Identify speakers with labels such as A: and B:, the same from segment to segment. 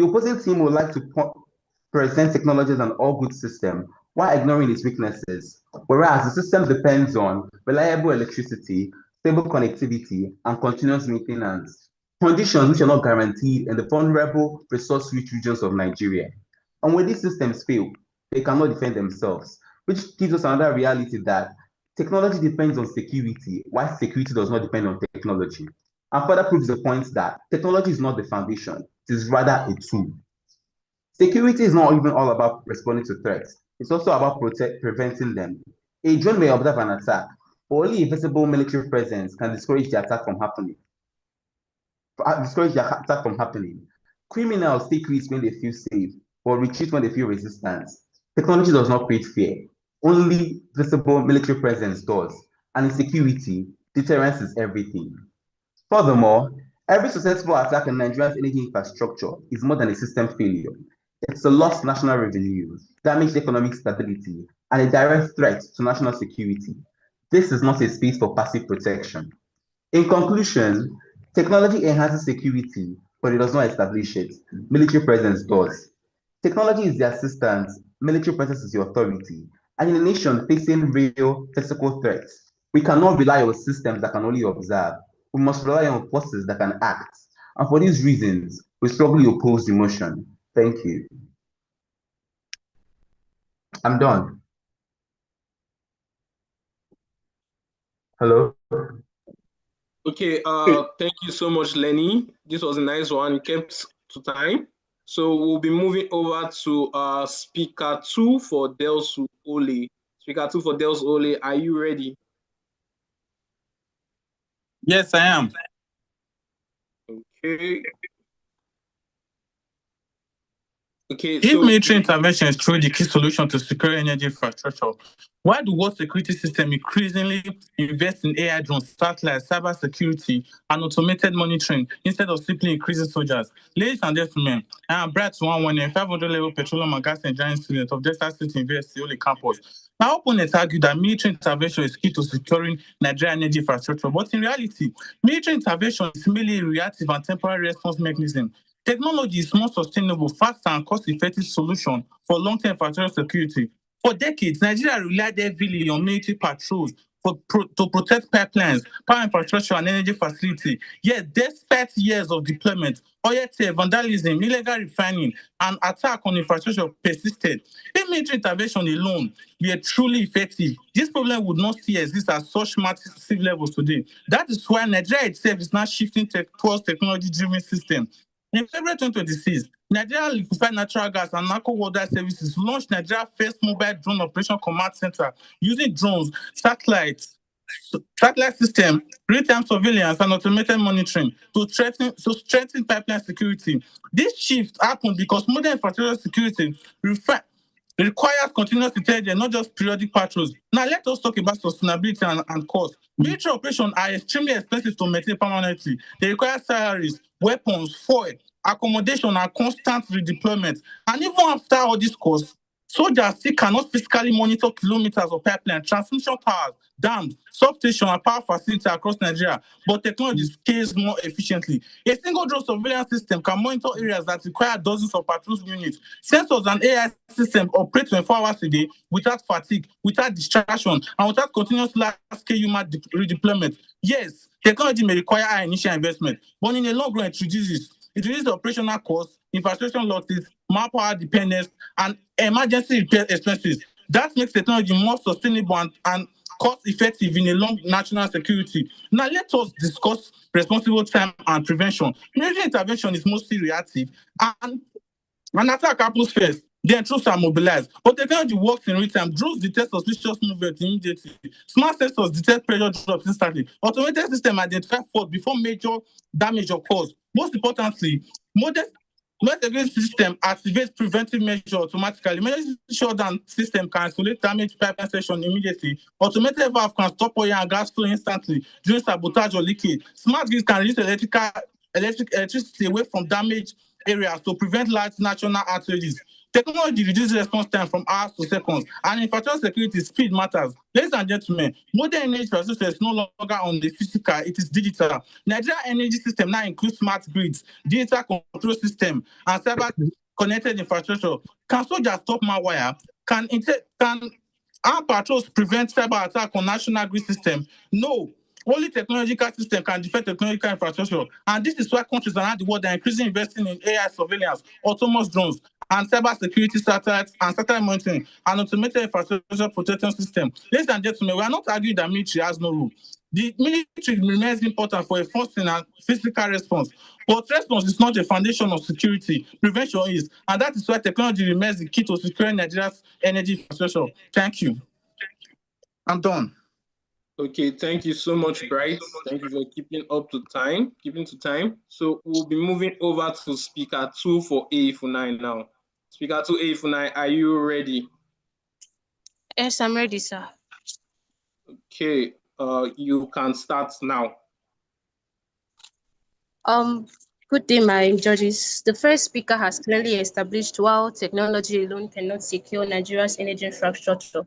A: The opposing team would like to present technology as an all-good system while ignoring its weaknesses, whereas the system depends on reliable electricity, stable connectivity, and continuous maintenance, conditions which are not guaranteed in the vulnerable, resource-rich regions of Nigeria. And when these systems fail, they cannot defend themselves, which gives us another reality that technology depends on security, while security does not depend on technology. And further proves the point that technology is not the foundation, it is rather a tool. Security is not even all about responding to threats. It's also about preventing them. A drone may observe an attack, but only a visible military presence can discourage the attack from happening. Criminals take risks when they feel safe, but retreat when they feel resistance. Technology does not create fear. Only visible military presence does. And in security, deterrence is everything. Furthermore, every successful attack on Nigeria's energy infrastructure is more than a system failure. It's a lost national revenue, damaged economic stability, and a direct threat to national security. This is not a space for passive protection. In conclusion, technology enhances security, but it does not establish it. Military presence does. Technology is the assistant, military presence is the authority. And in a nation facing real physical threats, we cannot rely on systems that can only observe. We must rely on forces that can act. And for these reasons, we strongly oppose the motion. Thank you. I'm done. Hello?
B: Okay, thank you so much, Lenny. This was a nice one. You kept to time. So we'll be moving over to speaker 2 for Delsu Ole. Speaker 2 for Delsu Ole, are you ready?
C: Yes, I am.
B: Okay.
C: If military intervention is truly the key solution to secure energy infrastructure, why do world security systems increasingly invest in AI drones, satellites, cyber security, and automated monitoring instead of simply increasing soldiers? Ladies and gentlemen, I am Brett One, a 500-level petroleum and gas engineering student of Delta State University, Ole campus. My opponents argue that military intervention is key to securing Nigerian energy infrastructure, but in reality, military intervention is merely a reactive and temporary response mechanism. Technology is more sustainable, faster, and cost-effective solution for long-term infrastructure security. For decades, Nigeria relied heavily on military patrols to protect pipelines, power infrastructure, and energy facility. Yet, despite years of deployment, oil theft, vandalism, illegal refining, and attack on infrastructure persisted. If military intervention alone were truly effective, this problem would not still exist at such massive levels today. That is why Nigeria itself is now shifting towards technology-driven systems. In February 2026, Nigeria Liquefied Natural Gas and Narco Water Services launched Nigeria's first mobile drone operation command center using drones, satellite system, real-time surveillance, and automated monitoring to strengthen pipeline security. This shift happened because modern infrastructure security requires continuous intelligence, not just periodic patrols. Now, let us talk about sustainability and cost. Military operations are extremely expensive to maintain permanently. They require salaries, weapons, fuel, accommodation, and constant redeployment. And even after all these costs, soldiers still cannot physically monitor kilometers of pipeline, transmission towers, dams, substations, and power facilities across Nigeria, but technology scales more efficiently. A single drone surveillance system can monitor areas that require dozens of patrol units. Sensors and AI systems operate 24 hours a day without fatigue, without distraction, and without continuous large-scale human redeployment. Yes, technology may require high initial investment, but in the long run, it reduces operational costs, infrastructure losses, manpower dependence, and emergency repair expenses. That makes technology more sustainable and cost-effective in a long national security. Now, let us discuss responsible time and prevention. Military intervention is mostly reactive, and an attack happens first. Then troops are mobilized. But technology works in real time. Drones detect suspicious movement immediately. Smart sensors detect pressure drops instantly. Automated system identify fault before major damage occurs. Most importantly, modern security system activates preventive measures automatically. Emergency shutdown system can isolate damaged pipeline section immediately. Automated valve can stop oil and gas flow instantly during sabotage or leakage. Smart grids can reduce electricity away from damaged areas to prevent large national outages. Technology reduces response time from hours to seconds, and infrastructure security speed matters. Ladies and gentlemen, modern energy infrastructure is no longer on the physical, it is digital. Nigeria energy system now includes smart grids, digital control system, and cyber-connected infrastructure. Can soldiers stop malware? Can armed patrols prevent cyber attack on national grid system? No. Only technological system can defend technological infrastructure. And this is why countries around the world are increasingly investing in AI surveillance, autonomous drones, and cyber security satellites and satellite monitoring and automated infrastructure protection system. Ladies and gentlemen, we are not arguing that military has no role. The military remains important for enforcing a physical response, but response is not a foundation of security. Prevention is, and that is why technology remains the key to securing Nigeria's energy infrastructure. Thank you. I'm done.
B: Okay, thank you so much, Bright. Thank you for keeping to time. So we'll be moving over to speaker 2 for AE49 now. Speaker 2 AE49, are you ready?
D: Yes, I'm ready, sir.
B: Okay, you can start now.
D: Good day, my judges. The first speaker has clearly established while technology alone cannot secure Nigeria's energy infrastructure,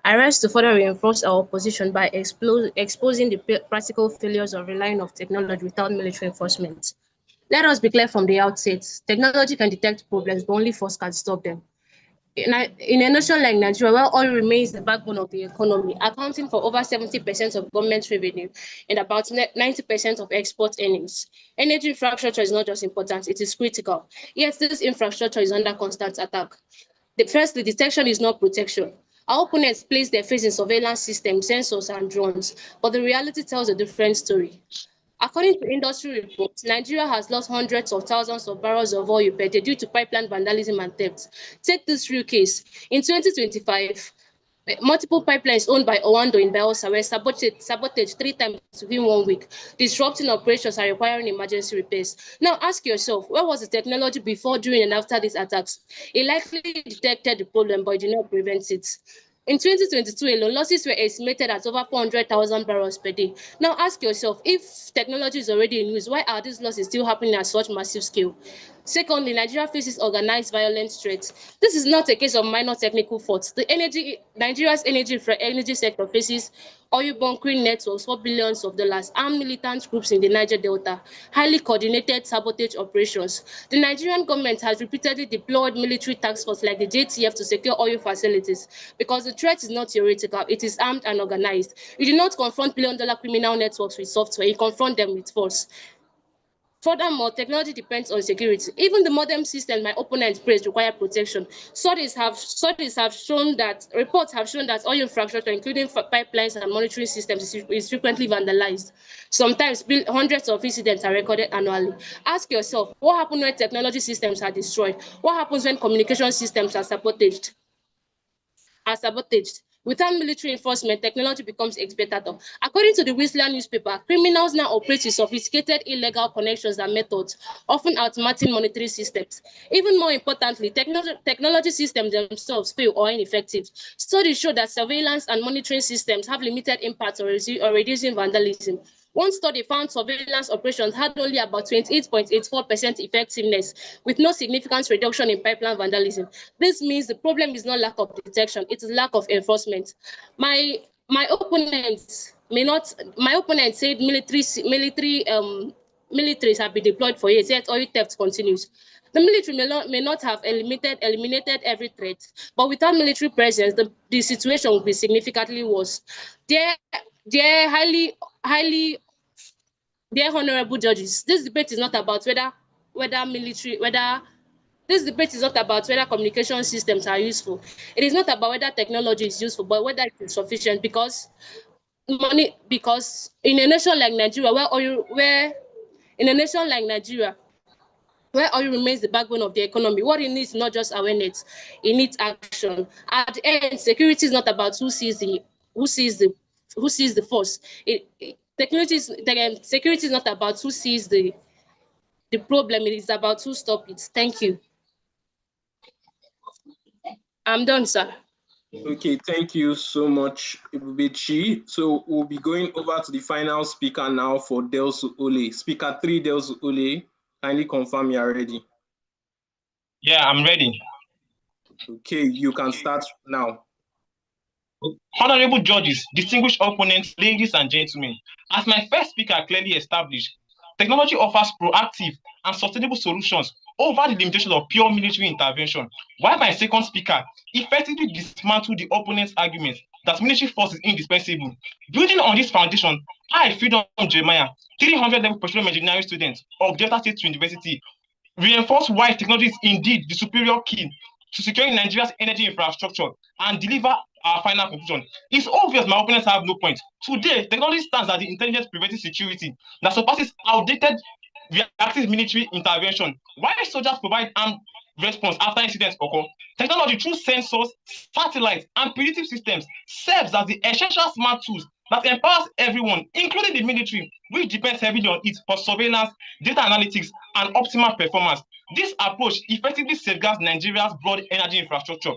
D: I rise to further reinforce our position by exposing the practical failures of relying on technology without military enforcement. Let us be clear from the outset. Technology can detect problems, but only force can stop them. In a nation like Nigeria, where oil remains the backbone of the economy, accounting for over 70% of government revenue and about 90% of export earnings, energy infrastructure is not just important, it is critical. Yet this infrastructure is under constant attack. Firstly, detection is not protection. Our opponents place their face in surveillance systems, sensors, and drones, but the reality tells a different story. According to industry reports, Nigeria has lost hundreds of thousands of barrels of oil per day due to pipeline vandalism and theft. Take this real case. In 2025, multiple pipelines owned by Owando in Bayelsa were sabotaged 3 times within 1 week, disrupting operations and requiring emergency repairs. Now ask yourself, where was the technology before, during, and after these attacks? It likely detected the problem, but it did not prevent it. In 2022 alone, losses were estimated at over 400,000 barrels per day. Now ask yourself, if technology is already in use, why are these losses still happening at such massive scale? Secondly, Nigeria faces organized violent threats. This is not a case of minor technical faults. Nigeria's energy sector faces oil bunkering networks for billions of dollars, armed militant groups in the Niger Delta, highly coordinated sabotage operations. The Nigerian government has repeatedly deployed military task force like the JTF to secure oil facilities because the threat is not theoretical, it is armed and organized. You do not confront billion-dollar criminal networks with software, you confront them with force. Furthermore, technology depends on security. Even the modern systems my opponents praise require protection. Reports have shown that oil infrastructure, including pipelines and monitoring systems, is frequently vandalized. Sometimes hundreds of incidents are recorded annually. Ask yourself, what happens when technology systems are destroyed? What happens when communication systems are sabotaged? Without military enforcement, technology becomes exploitative. According to the Whistler newspaper, criminals now operate with sophisticated illegal connections and methods, often automating monitoring systems. Even more importantly, technology systems themselves fail or ineffective. Studies show that surveillance and monitoring systems have limited impact on reducing vandalism. One study found surveillance operations had only about 28.84% effectiveness, with no significant reduction in pipeline vandalism. This means the problem is not lack of detection, it is lack of enforcement. My opponents said militaries have been deployed for years, yet oil theft continues. The military may not have eliminated every threat, but without military presence, the situation would be significantly worse. Dear honorable judges, this debate is not about whether communication systems are useful. It is not about whether technology is useful, but whether it is sufficient. Because in a nation like Nigeria, where oil remains the backbone of the economy, what it needs is not just awareness, it needs action. At the end, security is not about who sees the force. Security is not about who sees the problem, it is about who stops it. Thank you. I'm done, sir.
B: Okay, thank you so much, Ibubechi. So we'll be going over to the final speaker now for Delsu Ole. Speaker 3, Delsu Ole, kindly confirm you are ready.
E: Yeah, I'm ready.
B: Okay, you can start now.
E: Honorable judges, distinguished opponents, ladies and gentlemen, as my first speaker clearly established, technology offers proactive and sustainable solutions over the limitations of pure military intervention, while my second speaker effectively dismantled the opponent's argument that military force is indispensable. Building on this foundation, I, Freedom Jeremiah, 300-level petroleum engineering student of Delta State University, reinforce why technology is indeed the superior key to securing Nigeria's energy infrastructure and deliver our final conclusion. It's obvious my opponents have no point. Today, technology stands as the intelligence preventive security that surpasses outdated reactive military intervention. While soldiers provide armed response after incidents occur, technology through sensors, satellites, and predictive systems serves as the essential smart tools that empowers everyone, including the military, which depends heavily on it for surveillance, data analytics, and optimal performance. This approach effectively safeguards Nigeria's broad energy infrastructure,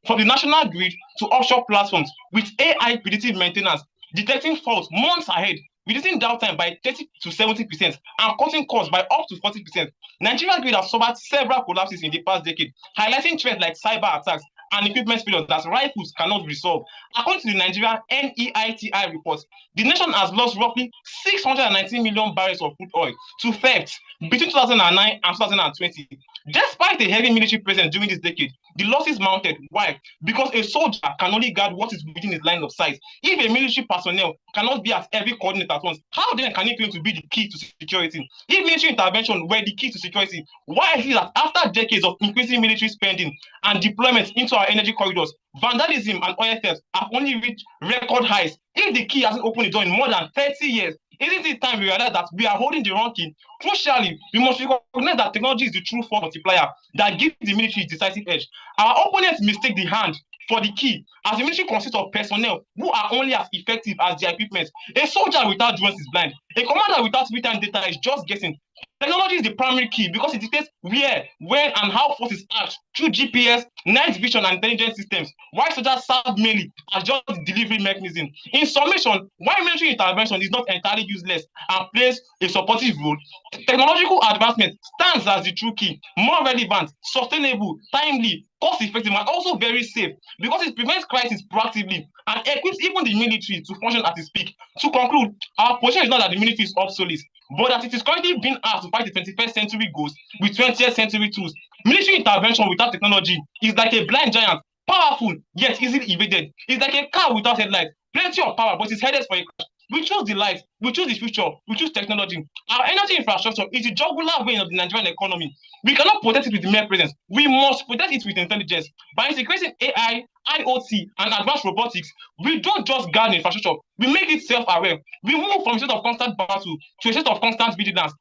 E: from the national grid to offshore platforms, with AI predictive maintenance, detecting faults months ahead, reducing downtime by 30 to 70%, and cutting costs by up to 40%. Nigeria grid has suffered several collapses in the past decade, highlighting threats like cyber attacks and equipment failures that rifles cannot resolve. According to the Nigeria NEITI report, the nation has lost roughly 619 million barrels of crude oil to theft between 2009 and 2020. Despite a heavy military presence during this decade, the losses mounted. Why? Because a soldier can only guard what is within his line of sight. If a military personnel cannot be at every coordinate at once, how then can he claim to be the key to security? If military intervention were the key to security, why is it that after decades of increasing military spending and deployment into our energy corridors, vandalism and oil theft have only reached record highs? If the key hasn't opened the door in more than 30 years, isn't it time we realize that we are holding the wrong key? Crucially, we must recognize that technology is the true force multiplier that gives the military decisive edge. Our opponents mistake the hand for the key, as the military consists of personnel who are only as effective as their equipment. A soldier without drones is blind. A commander without real-time data is just guessing. Technology is the primary key because it dictates where, when, and how forces act through GPS, night vision, and intelligence systems, while soldiers serve mainly as just the delivery mechanism. In summation, while military intervention is not entirely useless and plays a supportive role, technological advancement stands as the true key, more relevant, sustainable, timely, cost-effective, and also very safe because it prevents crisis proactively and equips even the military to function at its peak. To conclude, our position is not that the military is obsolete, but that it is currently being asked to fight the 21st century goals with 20th century tools. Military intervention without technology is like a blind giant, powerful yet easily evaded. It's like a car without headlights, plenty of power, but it's headed for a crash. We choose the light, we choose the future, we choose technology. Our energy infrastructure is the jugular vein of the Nigerian economy. We cannot protect it with the mere presence. We must protect it with intelligence. By integrating AI, IoT, and advanced robotics, we don't just guard the infrastructure, we make it self-aware. We move from a state of constant battle to a state of constant vigilance.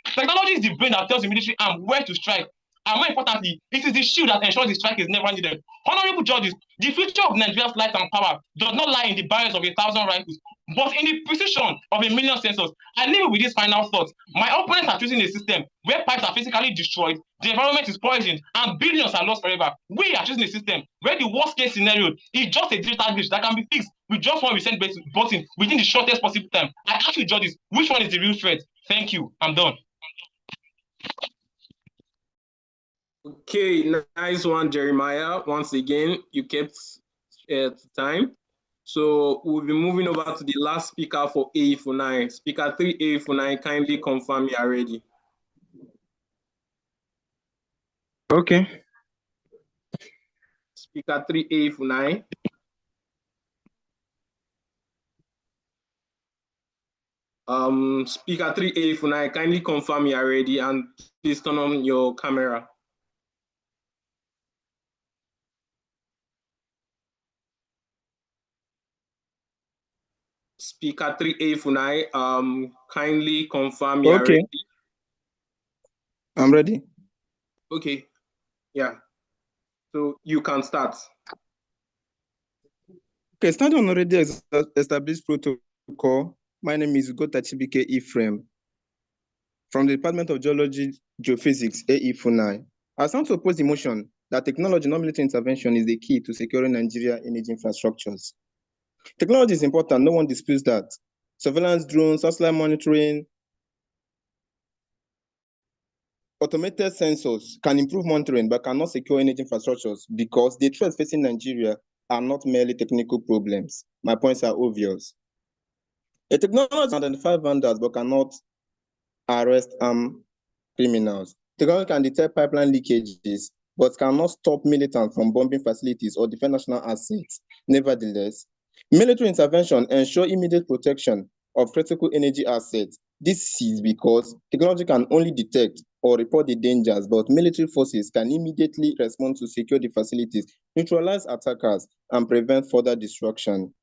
E: Technology is the brain that tells the military arm where to strike. And more importantly, it is the shield that ensures the strike is never needed. Honorable judges, the future of Nigeria's light and power does not lie in the barrels of 1,000 rifles, but in the precision of 1,000,000 sensors. I leave it with this final thought. My opponents are choosing a system where pipes are physically destroyed, the environment is poisoned, and billions are lost forever. We are choosing a system where the worst case scenario is just a digital glitch that can be fixed with just one reset button within the shortest possible time. I ask you, judges, which one is the real threat? Thank you. I'm done.
B: Okay, nice one, Jeremiah. Once again, you kept time. So we'll be moving over to the last speaker for AE49. Speaker 3 AE49, kindly confirm you are ready.
F: Okay.
B: Speaker 3 AE49. Speaker 3 AE49, kindly confirm you are ready and please turn on your camera. Speaker 3 AE49, kindly confirm you are ready.
F: I'm ready.
B: Okay, yeah. So you can start.
F: Okay, standing on already established protocol, my name is Ugota Chibike Ephraim from the Department of Geology, Geophysics, AE49. I stand to oppose the motion that technology, not military intervention, is the key to securing Nigeria energy infrastructures. Technology is important, no one disputes that. Surveillance drones, satellite monitoring, automated sensors can improve monitoring but cannot secure energy infrastructures because the threats facing Nigeria are not merely technical problems. My points are obvious. A technology can identify vandals but cannot arrest criminals. Technology can detect pipeline leakages but cannot stop militants from bombing facilities or defend national assets. Nevertheless, military intervention ensures immediate protection of critical energy assets. This is because technology can only detect or report the dangers, but military forces can immediately respond to secure the facilities, neutralize attackers, and prevent further destruction.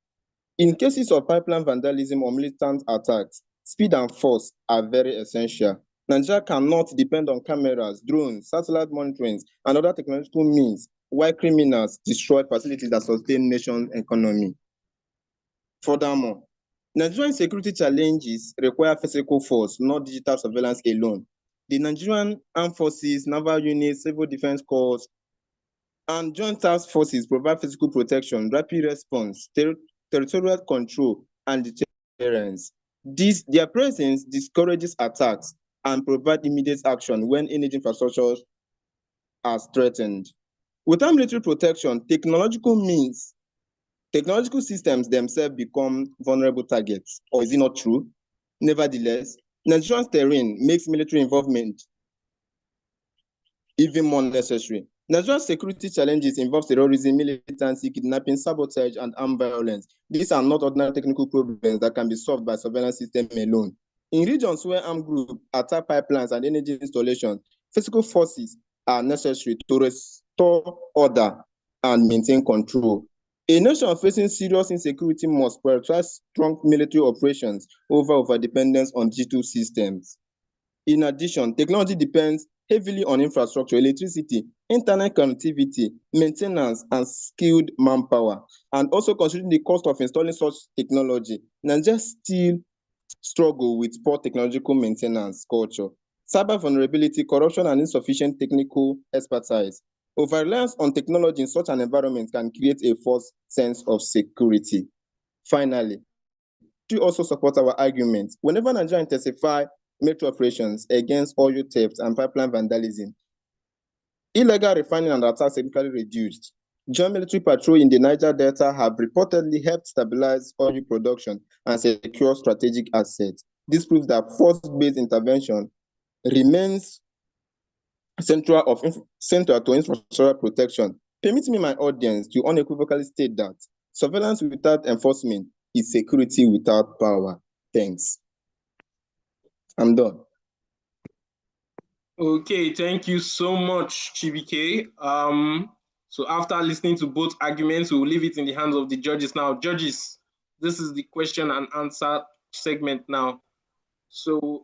F: In cases of pipeline vandalism or militant attacks, speed and force are very essential. Nigeria cannot depend on cameras, drones, satellite monitoring, and other technological means while criminals destroy facilities that sustain nation's economy. Furthermore, Nigerian security challenges require physical force, not digital surveillance alone. The Nigerian Armed Forces, Naval Units, Civil Defense Corps, and Joint Task Forces provide physical protection, rapid response, territorial control, and deterrence. Their presence discourages attacks and provide immediate action when energy infrastructures are threatened. Without military protection, technological systems themselves become vulnerable targets. Or is it not true? Nevertheless, Nigeria's terrain makes military involvement even more necessary. Nigeria's security challenges involve terrorism, militancy, kidnapping, sabotage, and armed violence. These are not ordinary technical problems that can be solved by surveillance system alone. In regions where armed groups attack pipelines and energy installations, physical forces are necessary to restore order and maintain control. A nation facing serious insecurity must prioritize strong military operations over dependence on digital systems. In addition, technology depends heavily on infrastructure, electricity, internet connectivity, maintenance, and skilled manpower. And also considering the cost of installing such technology, Nigeria still struggle with poor technological maintenance culture, cyber vulnerability, corruption, and insufficient technical expertise. Over-reliance on technology in such an environment can create a false sense of security. Finally, we also support our argument. Whenever Nigeria intensify military operations against oil theft and pipeline vandalism, illegal refining and attacks significantly reduced. Joint military patrol in the Niger Delta have reportedly helped stabilize oil production and secure strategic assets. This proves that force-based intervention remains central to infrastructure protection. Permit me, my audience, to unequivocally state that surveillance without enforcement is security without power. Thanks. I'm done.
B: Okay, thank you so much, Chibike. So after listening to both arguments, we will leave it in the hands of the judges now. Judges, this is the question and answer segment now. So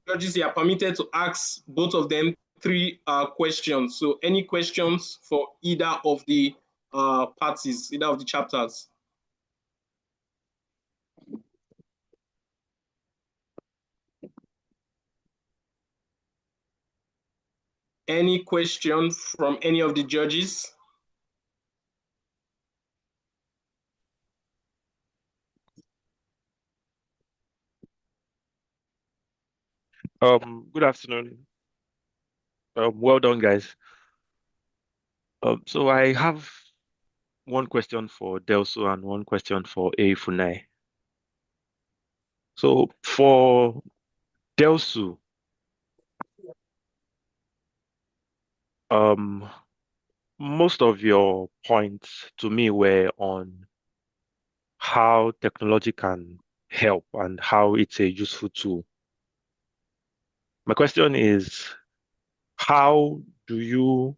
B: judges, you are permitted to ask both of them 3 questions. So any questions for either of the parties, either of the chapters? Any question from any of the judges?
G: Good afternoon. Well done, guys. So I have one question for Delso and one question for A. Funai. So for Delso, most of your points to me were on how technology can help and how it's a useful tool. My question is, how do you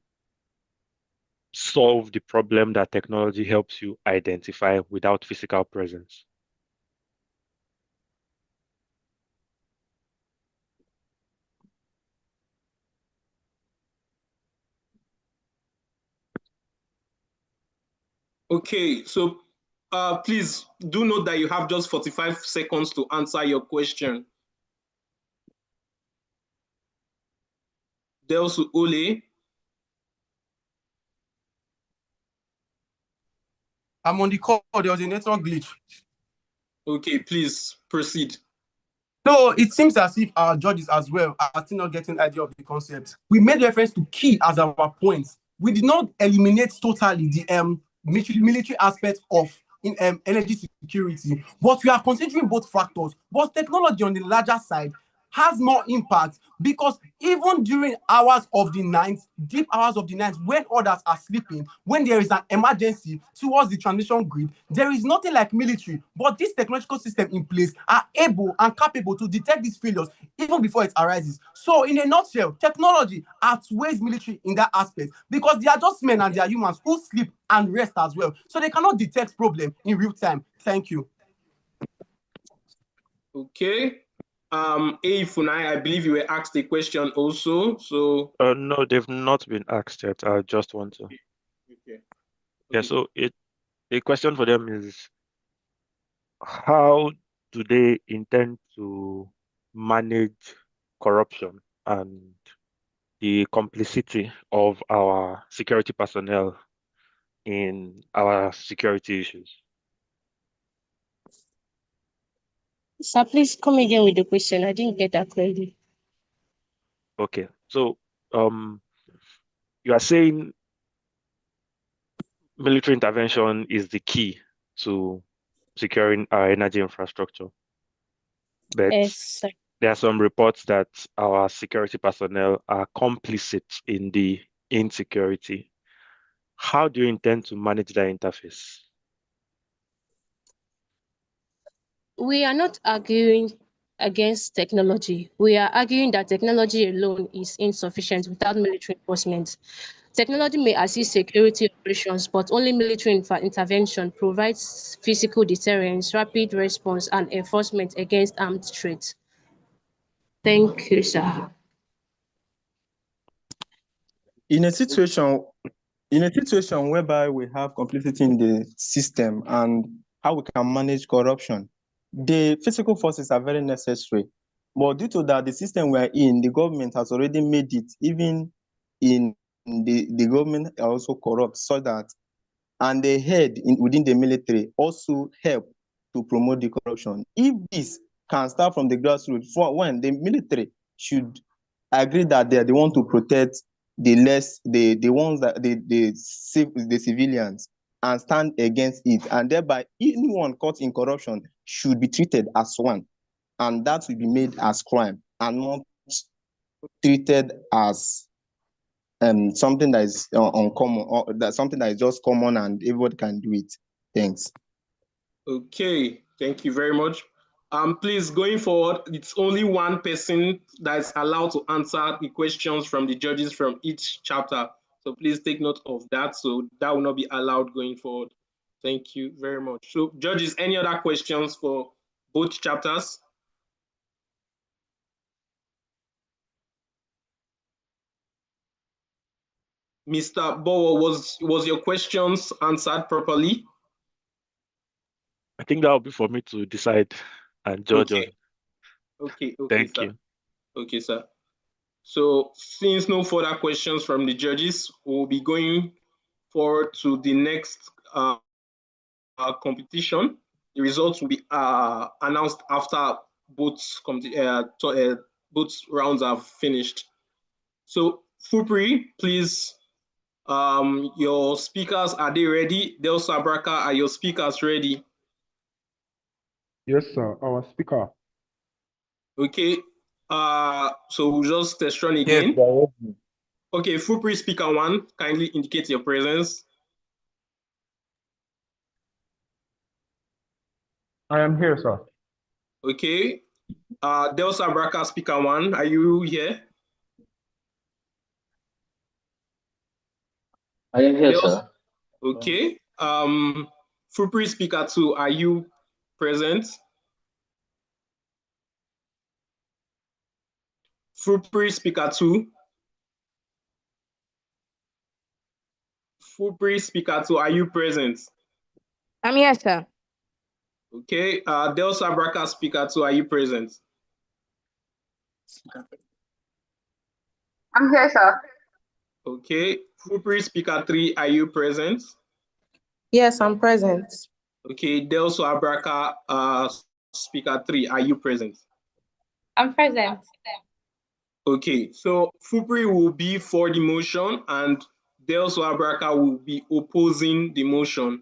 G: solve the problem that technology helps you identify without physical presence?
B: Okay, so please do note that you have just 45 seconds to answer your question. Delso Ole.
H: I'm on the call. There was a network glitch.
B: Okay, please proceed.
H: So it seems as if our judges as well are still not getting idea of the concept. We made reference to key as our points. We did not eliminate totally the military aspect of energy security, but we are considering both factors. But technology on the larger side has more impact because even during hours of the night, deep hours of the night, when others are sleeping, when there is an emergency towards the transmission grid, there is nothing like military, but this technological system in place are able and capable to detect these failures even before it arises. So in a nutshell, technology outweighs military in that aspect because they are just men and they are humans who sleep and rest as well. So they cannot detect problem in real time. Thank you.
B: Okay. Funai, I believe you were asked a question also. So
G: no, they've not been asked yet. I just want to.
B: Okay.
G: Yeah, so the question for them is, how do they intend to manage corruption and the complicity of our security personnel in our security issues?
D: Sir, please come again with the question. I didn't get that clearly.
G: Okay, so you are saying military intervention is the key to securing our energy infrastructure, but
D: Yes, sir.
G: there are some reports that our security personnel are complicit in the insecurity. How do you intend to manage that interface?
D: We are not arguing against technology. We are arguing that technology alone is insufficient without military enforcement. Technology may assist security operations, but only military intervention provides physical deterrence, rapid response, and enforcement against armed threats. Thank you, sir.
F: In a situation whereby we have complicity in the system and how we can manage corruption, the physical forces are very necessary. But due to that, the system we are in, the government has already made it, even in the government are also corrupt, so that, and the head within the military also help to promote the corruption. If this can start from the grassroots, for when the military should agree that they want to protect the ones that the civilians and stand against it, and thereby anyone caught in corruption should be treated as one, and that will be made as crime and not treated as something that is uncommon, or that something that is just common and everybody can do it. Thanks.
B: Okay, thank you very much. Please, going forward, it's only one person that is allowed to answer the questions from the judges from each chapter. So please take note of that. So that will not be allowed going forward. Thank you very much. So judges, any other questions for both chapters? Mr. Bowo, was your questions answered properly?
G: I think that will be for me to decide and judge on.
B: Okay,
G: Thank
B: sir.
G: you.
B: Okay, sir. So since no further questions from the judges, we'll be going forward to the next competition. The results will be announced after both rounds are finished. So Fupri, please, your speakers, are they ready? Delsa Abraka, are your speakers ready?
I: Yes, sir, our speaker.
B: Okay, so we'll just test run again.
I: Yes,
B: okay, Fupri, speaker 1, kindly indicate your presence.
I: I am here, sir.
B: Okay, Delsa Abraka, speaker 1, are you here?
J: I am here, sir.
B: Okay, Fupri, speaker 2, are you present? Fupri, speaker 2. Fupri, speaker 2, are you present?
K: I'm here, sir.
B: Okay, Delsa Abraka, speaker 2, are you present?
K: I'm here, sir.
B: Okay, Fupri, speaker 3, are you present?
K: Yes, I'm present.
B: Okay, Delsa Abraka, speaker 3, are you present?
K: I'm present.
B: Okay, so Fupri will be for the motion and Delso Abraka will be opposing the motion.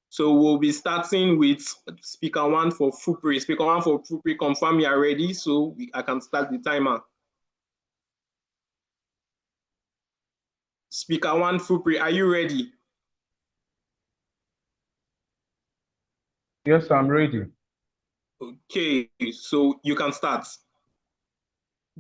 B: So we'll be starting with speaker one for Fupri. Speaker one for Fupri, confirm you are ready so I can start the timer. Speaker one, Fupri, are you ready?
I: Yes, I'm ready.
B: Okay, so you can start.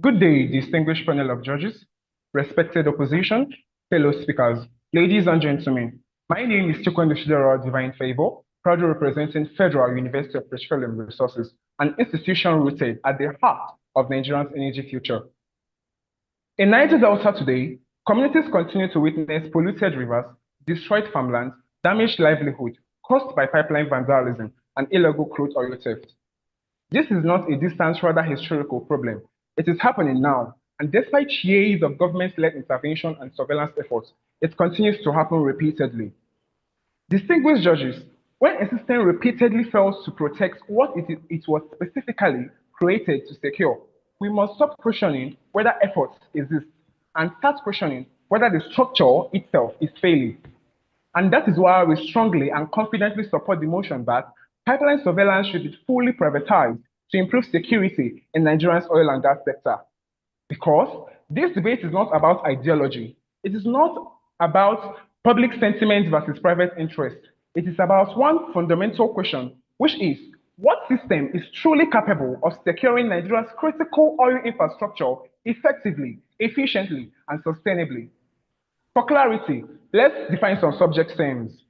I: Good day, distinguished panel of judges, respected opposition, fellow speakers, ladies and gentlemen. My name is Chukwendo Shidera Divine Favor, proudly representing Federal University of Petroleum Resources, an institution rooted at the heart of Nigeria's energy future. In Niger Delta today, communities continue to witness polluted rivers, destroyed farmlands, damaged livelihood caused by pipeline vandalism and illegal crude oil theft. This is not a distant, rather historical problem. It is happening now, and despite years of government-led intervention and surveillance efforts, it continues to happen repeatedly. Distinguished judges, when a system repeatedly fails to protect what it was specifically created to secure, we must stop questioning whether efforts exist and start questioning whether the structure itself is failing. And that is why we strongly and confidently support the motion that pipeline surveillance should be fully privatized to improve security in Nigeria's oil and gas sector. Because this debate is not about ideology. It is not about public sentiment versus private interest. It is about one fundamental question, which is, what system is truly capable of securing Nigeria's critical oil infrastructure effectively, efficiently, and sustainably? For clarity, let's define some subject terms.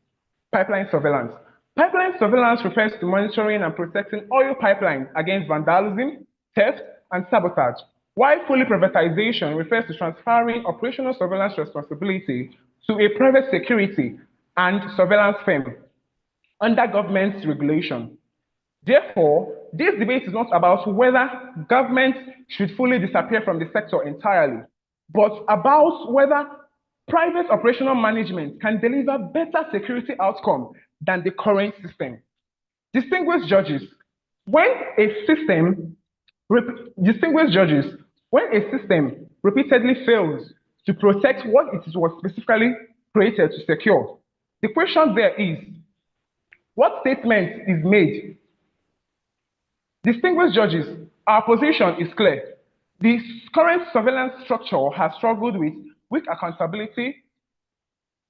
I: Pipeline surveillance. Pipeline surveillance refers to monitoring and protecting oil pipelines against vandalism, theft, and sabotage, while fully privatization refers to transferring operational surveillance responsibility to a private security and surveillance firm under government regulation. Therefore, this debate is not about whether government should fully disappear from the sector entirely, but about whether private operational management can deliver better security outcomes than the current system. Distinguished judges, when a system repeatedly fails to protect what it was specifically created to secure, the question there is, what statement is made? Distinguished judges, our position is clear. The current surveillance structure has struggled with weak accountability,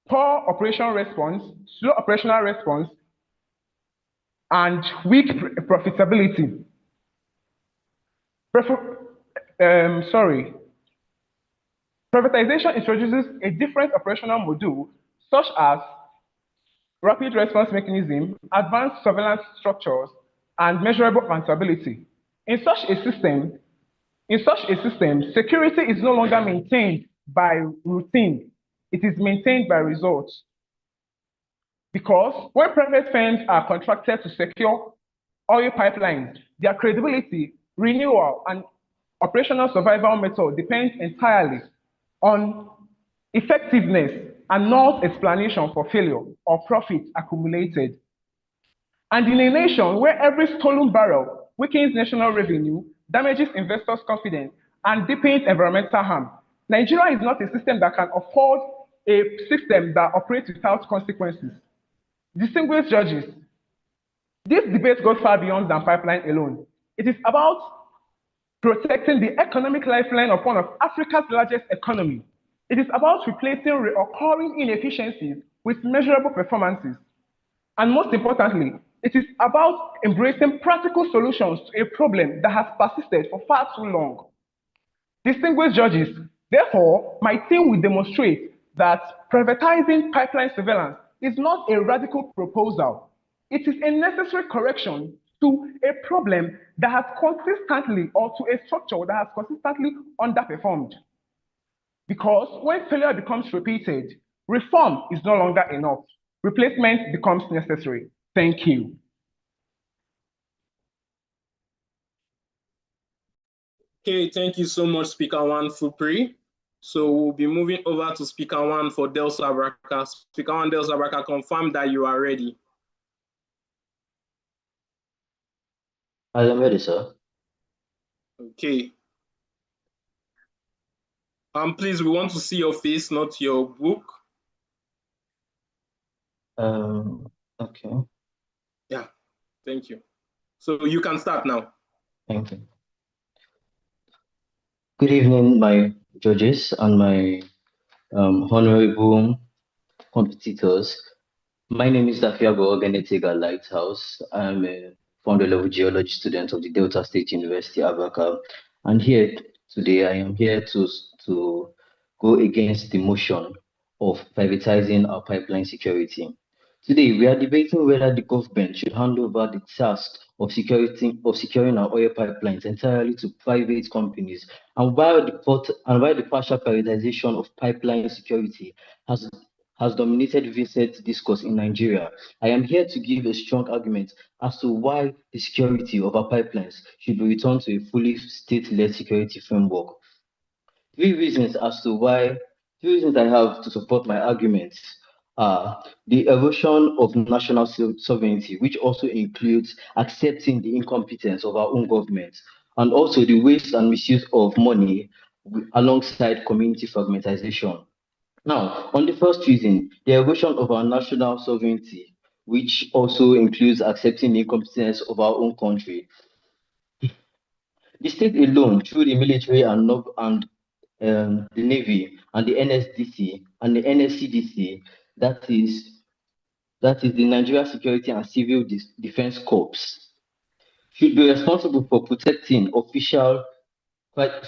I: poor operational response, slow operational response, and weak profitability. Privatization introduces a different operational module, such as rapid response mechanism, advanced surveillance structures, and measurable accountability. In such a system, security is no longer maintained by routine. It is maintained by results. Because when private firms are contracted to secure oil pipelines, their credibility, renewal, and operational survival method depends entirely on effectiveness and not explanation for failure or profit accumulated. And in a nation where every stolen barrel weakens national revenue, damages investors' confidence, and deepens environmental harm, Nigeria is not a system that can afford a system that operates without consequences. Distinguished judges, this debate goes far beyond than pipeline alone. It is about protecting the economic lifeline of one of Africa's largest economies. It is about replacing recurring inefficiencies with measurable performances. And most importantly, it is about embracing practical solutions to a problem that has persisted for far too long. Distinguished judges, therefore, my team will demonstrate that privatizing pipeline surveillance is not a radical proposal. It is a necessary correction to a problem that has consistently, or to a structure that has consistently underperformed. Because when failure becomes repeated, reform is no longer enough. Replacement becomes necessary. Thank you.
B: Okay, thank you so much, Speaker One Fupri. So we'll be moving over to Speaker One for Delso Abraka. Speaker One Delso Abraka, confirm that you are ready.
J: I am ready, sir.
B: Okay. Please, we want to see your face, not your book.
J: Okay.
B: Yeah, thank you. So you can start now.
J: Thank you. Good evening, my judges and my honorable competitors. My name is Dafiago Ogenetega Lighthouse. I'm a founder level geology student of the Delta State University, Abaka. And here today, I am here to go against the motion of privatizing our pipeline security. Today, we are debating whether the government should hand over the task of securing our oil pipelines entirely to private companies, and while the partial privatization of pipeline security has dominated recent discourse in Nigeria. I am here to give a strong argument as to why the security of our pipelines should be returned to a fully state-led security framework. Three reasons I have to support my arguments are the erosion of national sovereignty, which also includes accepting the incompetence of our own government, and also the waste and misuse of money alongside community fragmentation. Now, on the first reason, the erosion of our national sovereignty, which also includes accepting the incompetence of our own country. The state alone, through the military and the Navy and the NSDC and the NSCDC, that is the Nigeria Security and Civil Defense Corps, should be responsible for protecting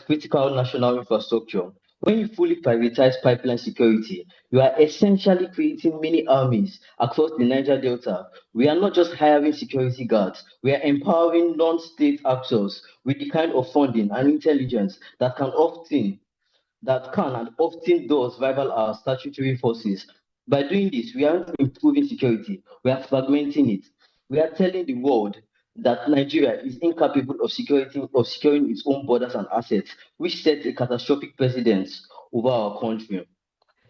J: critical national infrastructure. When you fully privatize pipeline security, you are essentially creating mini armies across the Niger Delta. We are not just hiring security guards, we are empowering non-state actors with the kind of funding and intelligence that can and often does rival our statutory forces. By doing this, we aren't improving security, we are fragmenting it. We are telling the world that Nigeria is incapable of securing its own borders and assets, which sets a catastrophic precedent over our country.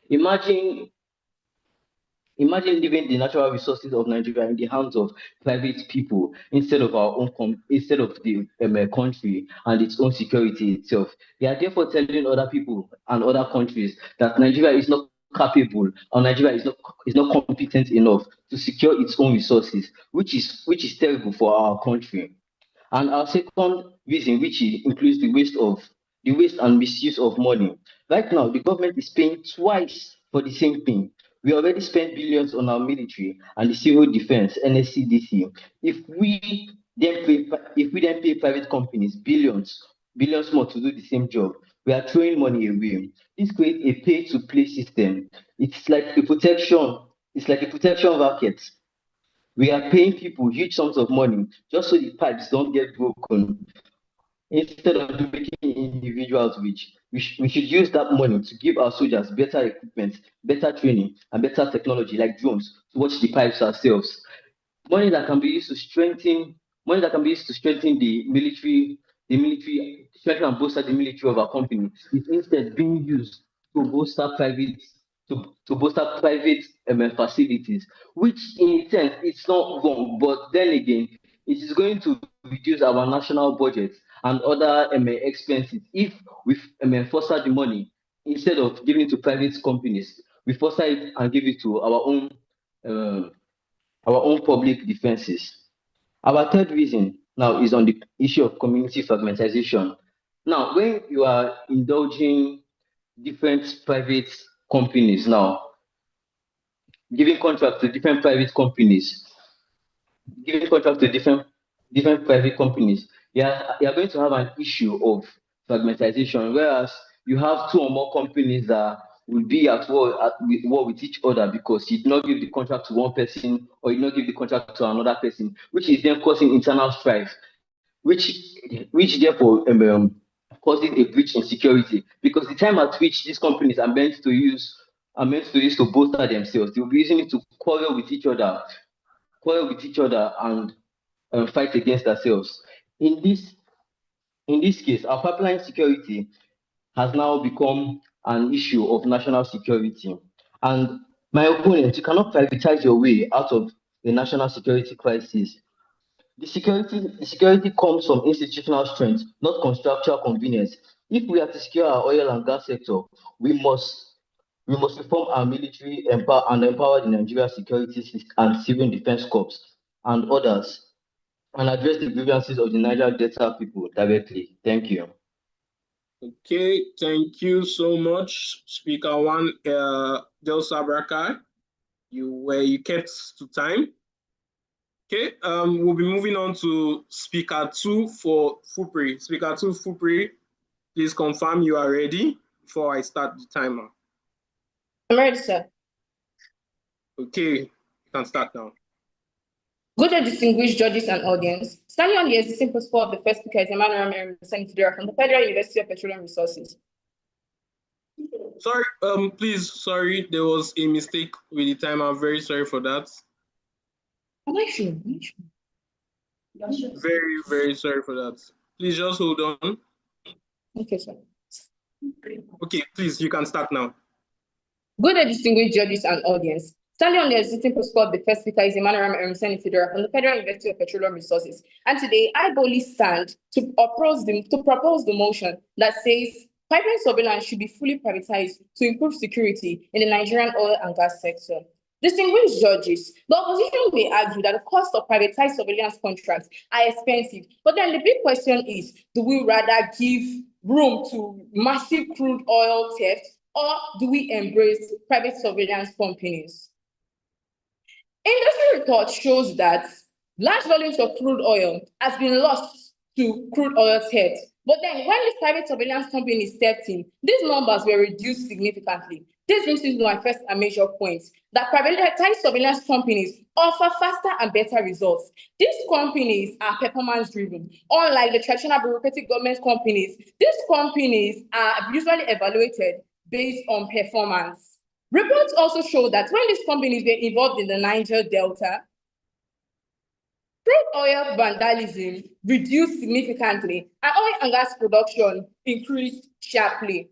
J: Imagine leaving the natural resources of Nigeria in the hands of private people instead of the country and its own security itself. They are therefore telling other people and other countries that Nigeria is not capable or Nigeria is not competent enough to secure its own resources, which is terrible for our country. And our second reason, which includes the waste and misuse of money. Right now, the government is paying twice for the same thing. We already spent billions on our military and the civil defense, NSCDC. If we then pay private companies billions more to do the same job, we are throwing money away. This creates a pay-to-play system. It's like a protection racket. We are paying people huge sums of money just so the pipes don't get broken. Instead of making individuals rich, we should use that money to give our soldiers better equipment, better training, and better technology like drones to watch the pipes ourselves. Money that can be used to strengthen the military, strengthen and bolster the military of our company is instead being used to bolster private facilities, which in a sense it's not wrong, but then again, it is going to reduce our national budget and other expenses if we foster the money instead of giving it to private companies. We foster it and give it to our own public defenses. Our third reason now is on the issue of community fragmentation. Now, when you are indulging different private companies now, giving contracts to different private companies, you are going to have an issue of fragmentation, whereas you have two or more companies that will be at war with each other because you did not give the contract to one person or you did not give the contract to another person, which is then causing internal strife, which therefore causing a breach in security, because the time at which these companies are meant to use to bolster themselves, they'll be using it to quarrel with each other and fight against ourselves. In this case, our pipeline security has now become an issue of national security. And my opponent, you cannot privatize your way out of the national security crisis. The security comes from institutional strength, not contractual convenience. If we are to secure our oil and gas sector, we must reform our military and empower the Nigeria security and civil defense corps and others, and address the grievances of the Niger Delta people directly. Thank you.
B: Okay, thank you so much, Speaker One, Del Sabraka. You kept to time. Okay, we'll be moving on to Speaker 2 for Fupri. Speaker 2, Fupri, please confirm you are ready before I start the timer.
K: I'm ready, sir.
B: Okay, you can start now.
K: Good day, distinguished judges and audience. Standing on the existing principle of the first speaker is Emmanuel Senator from the Federal University of Petroleum Resources.
B: Sorry, please, sorry, there was a mistake with the time. I'm very sorry for that.
K: Am I sure?
B: Very, very sorry for that. Please just hold on.
K: Okay, sir.
B: Okay, please, you can start now.
K: Good day, distinguished judges and audience. Standing on the existing principle of the first speaker is Emmanuel Senator from the Federal University of Petroleum Resources. And today, I boldly stand to propose the motion that says pipeline surveillance should be fully privatized to improve security in the Nigerian oil and gas sector. Distinguished judges, the opposition may argue that the cost of privatized surveillance contracts are expensive, but then the big question is, do we rather give room to massive crude oil theft, or do we embrace private surveillance companies? Industry report shows that large volumes of crude oil has been lost to crude oil theft. But then when the private surveillance companies stepped in, these numbers were reduced significantly. This brings me to my first and major point, that privatized surveillance companies offer faster and better results. These companies are performance-driven. Unlike the traditional bureaucratic government companies, these companies are usually evaluated based on performance. Reports also show that when these companies were involved in the Niger Delta, crude oil vandalism reduced significantly and oil and gas production increased sharply.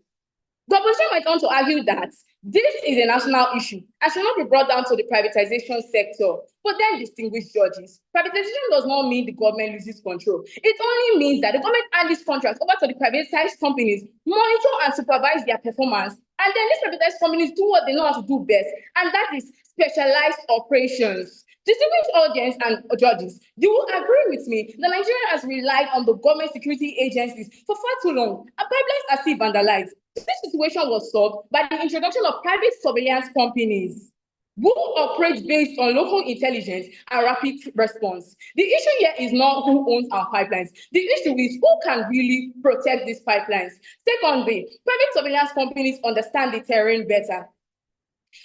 K: The opposition might want to argue that this is a national issue and should not be brought down to the privatization sector. But then, distinguished judges, privatization does not mean the government loses control. It only means that the government hands these contracts over to the privatized companies, monitor and supervise their performance, and then these privatized companies do what they know how to do best, and that is specialized operations. Distinguished audience and judges, you will agree with me that Nigeria has relied on the government security agencies for far too long, and pipelines are still vandalized. This situation was solved by the introduction of private surveillance companies who operate based on local intelligence and rapid response. The issue here is not who owns our pipelines. The issue is who can really protect these pipelines. Secondly, private surveillance companies understand the terrain better.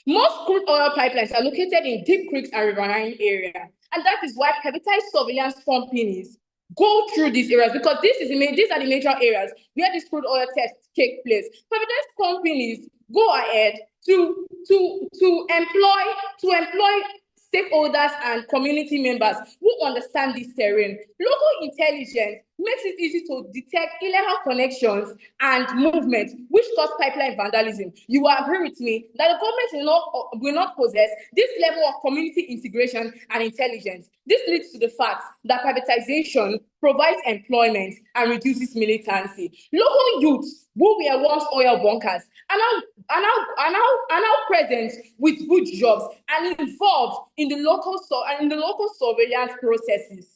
K: Most crude oil pipelines are located in deep creeks and riverine area, and that is why privatized surveillance companies go through these areas, because these are the major areas where this crude oil tests take place. Privatized companies go ahead to employ stakeholders and community members who understand this terrain. Local intelligence makes it easy to detect illegal connections and movement, which cause pipeline vandalism. You will agree with me that the government will not possess this level of community integration and intelligence. This leads to the fact that privatization provides employment and reduces militancy. Local youths who were once oil bunkers are now present with good jobs and involved in the local surveillance processes.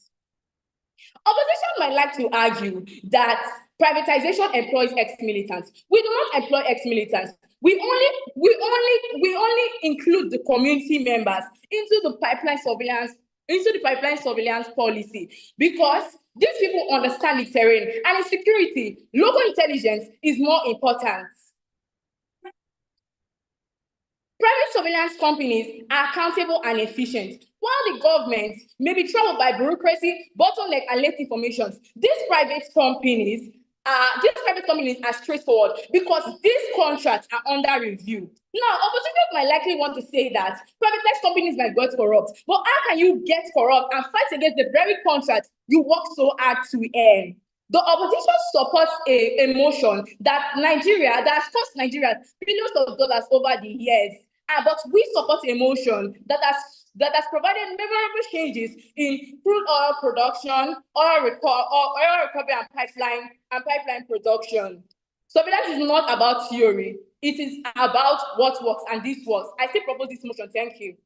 K: Opposition might like to argue that privatization employs ex-militants. We do not employ ex-militants. We only include the community members into the pipeline surveillance policy, because these people understand the terrain, and in security, local intelligence is more important. Private surveillance companies are accountable and efficient, while the government may be troubled by bureaucracy, bottleneck, and late information. These private companies are straightforward because these contracts are under review. Now, opposition might likely want to say that privatized companies might get corrupt, but how can you get corrupt and fight against the very contract you work so hard to earn? The opposition supports a motion that has cost Nigeria billions of dollars over the years, But we support a motion that has provided memorable changes in crude oil production, oil recovery and pipeline production. Surveillance is not about theory. It is about what works, and this works. I still propose this motion. Thank you.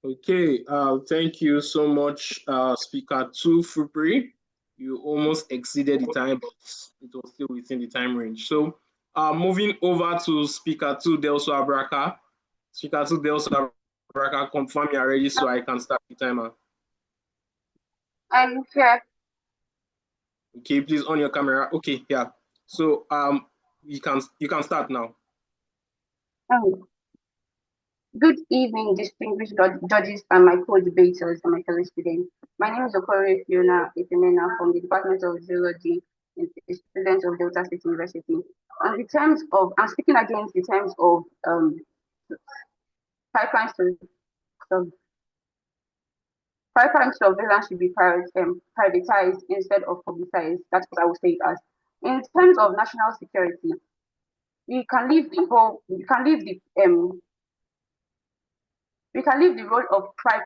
B: Okay, thank you so much, Speaker 2 Fupri. You almost exceeded the time, but it was still within the time range. So moving over to Speaker 2 Delso Abraka. Speaker 2 Delso Abraka, confirm you are ready so I can start the timer.
L: I'm here.
B: Okay, please on your camera. Okay, yeah. So you can start now.
L: Good evening, distinguished judges and my co-debaters and my fellow students. My name is Okore Fiona Ifemena from the Department of Zoology, and a student of Delta State University. In terms of, I'm speaking against the terms of pipeline surveillance should be privatized instead of publicized. That's what I would say it as. In terms of national security, we can leave the role of private.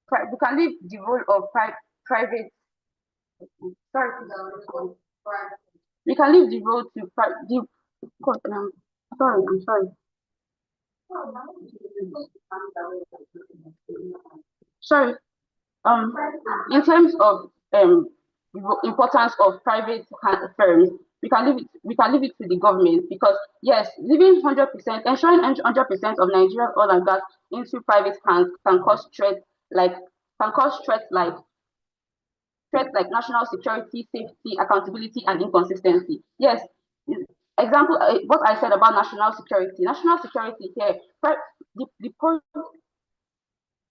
L: Sorry, we can leave the role to private. I'm sorry. Sorry. In terms of importance of private firms, we can leave it to the government, because yes, leaving 100%, ensuring 100% of Nigerian oil and gas into private hands can cause threats like national security, safety, accountability, and inconsistency. Yes, example, what I said about national security. National security here, the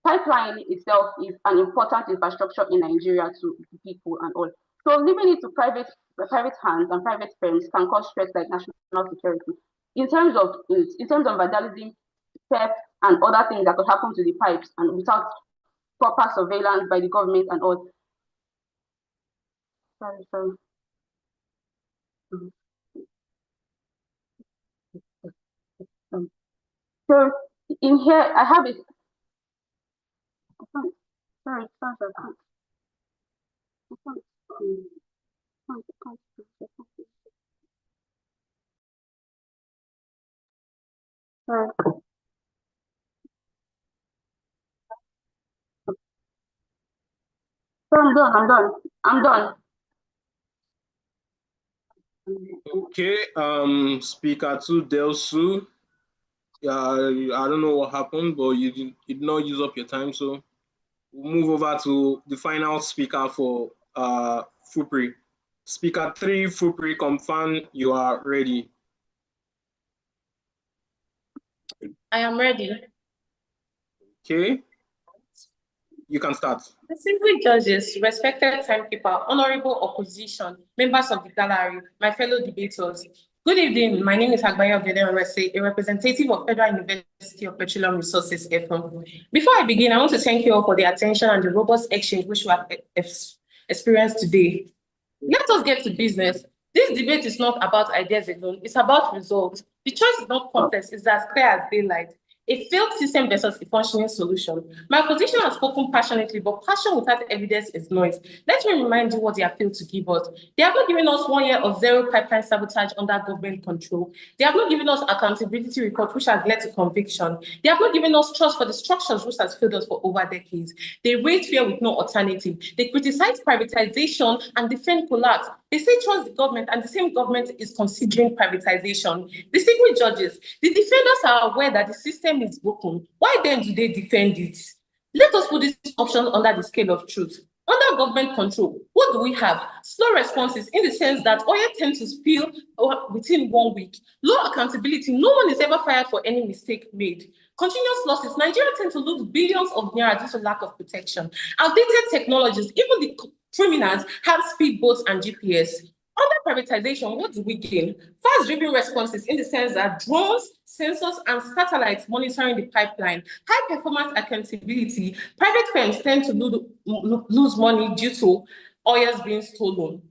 L: pipeline itself is an important infrastructure in Nigeria to people and all. So leaving it to private hands and private firms can cause threats like national security. In terms of vandalism, theft, and other things that could happen to the pipes and without proper surveillance by the government and all. Sorry. So in here I have it. Sorry. I'm done.
B: Okay, Speaker 2 Delsu. I don't know what happened, but you did not use up your time, so we'll move over to the final speaker for Fupri. Speaker 3 Fupri, confirm you are ready.
D: I am ready.
B: Okay, you can start.
D: Distinguished judges, respected timekeeper, honorable opposition, members of the gallery, my fellow debaters. Good evening. My name is Agbaye Ogedere, a representative of Federal University of Petroleum Resources, EFON. Before I begin, I want to thank you all for the attention and the robust exchange which we have experienced today. Let us get to business. This debate is not about ideas alone, it's about results. The choice is not complex, it's as clear as daylight. A failed system versus a functioning solution. My opposition has spoken passionately, but passion without evidence is noise. Let me remind you what they have failed to give us. They have not given us 1 year of zero pipeline sabotage under government control. They have not given us accountability report, which has led to conviction. They have not given us trust for the structures, which has failed us for over decades. They raise fear with no alternative. They criticize privatization and defend collapse. They say trust the government, and the same government is considering privatization. Distinguished judges, the defenders are aware that the system is broken. Why then do they defend it? Let us put this option under the scale of truth. Under government control, what do we have? Slow responses in the sense that oil tends to spill within 1 week. Low accountability, no one is ever fired for any mistake made. Continuous losses, Nigeria tend to lose billions of naira due to lack of protection. Outdated technologies, even the criminals have speedboats and GPS. Under privatization, what do we gain? Fast-driven responses in the sense that drones, sensors, and satellites monitoring the pipeline. High-performance accountability. Private firms tend to lose money due to oils being stolen.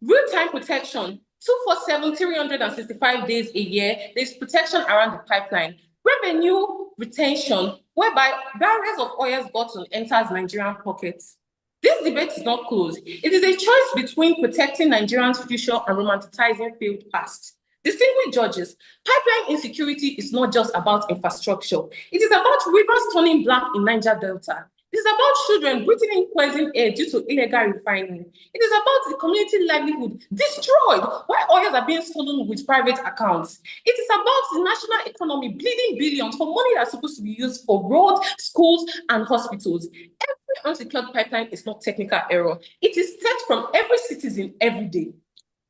D: Real-time protection. 247, 365 days a year, there's protection around the pipeline.
M: Revenue retention, whereby barrels of oil got to enter Nigerian pockets. This debate is not closed. It is a choice between protecting Nigerians' future and romanticizing failed past. Distinguished judges, pipeline insecurity is not just about infrastructure. It is about rivers turning black in Niger Delta. It is about children breathing in poison air due to illegal refining. It is about the community livelihood destroyed while oils are being stolen with private accounts. It is about the national economy bleeding billions for money that's supposed to be used for roads, schools, and hospitals. Every unsecured pipeline is not technical error. It is theft from every citizen every day.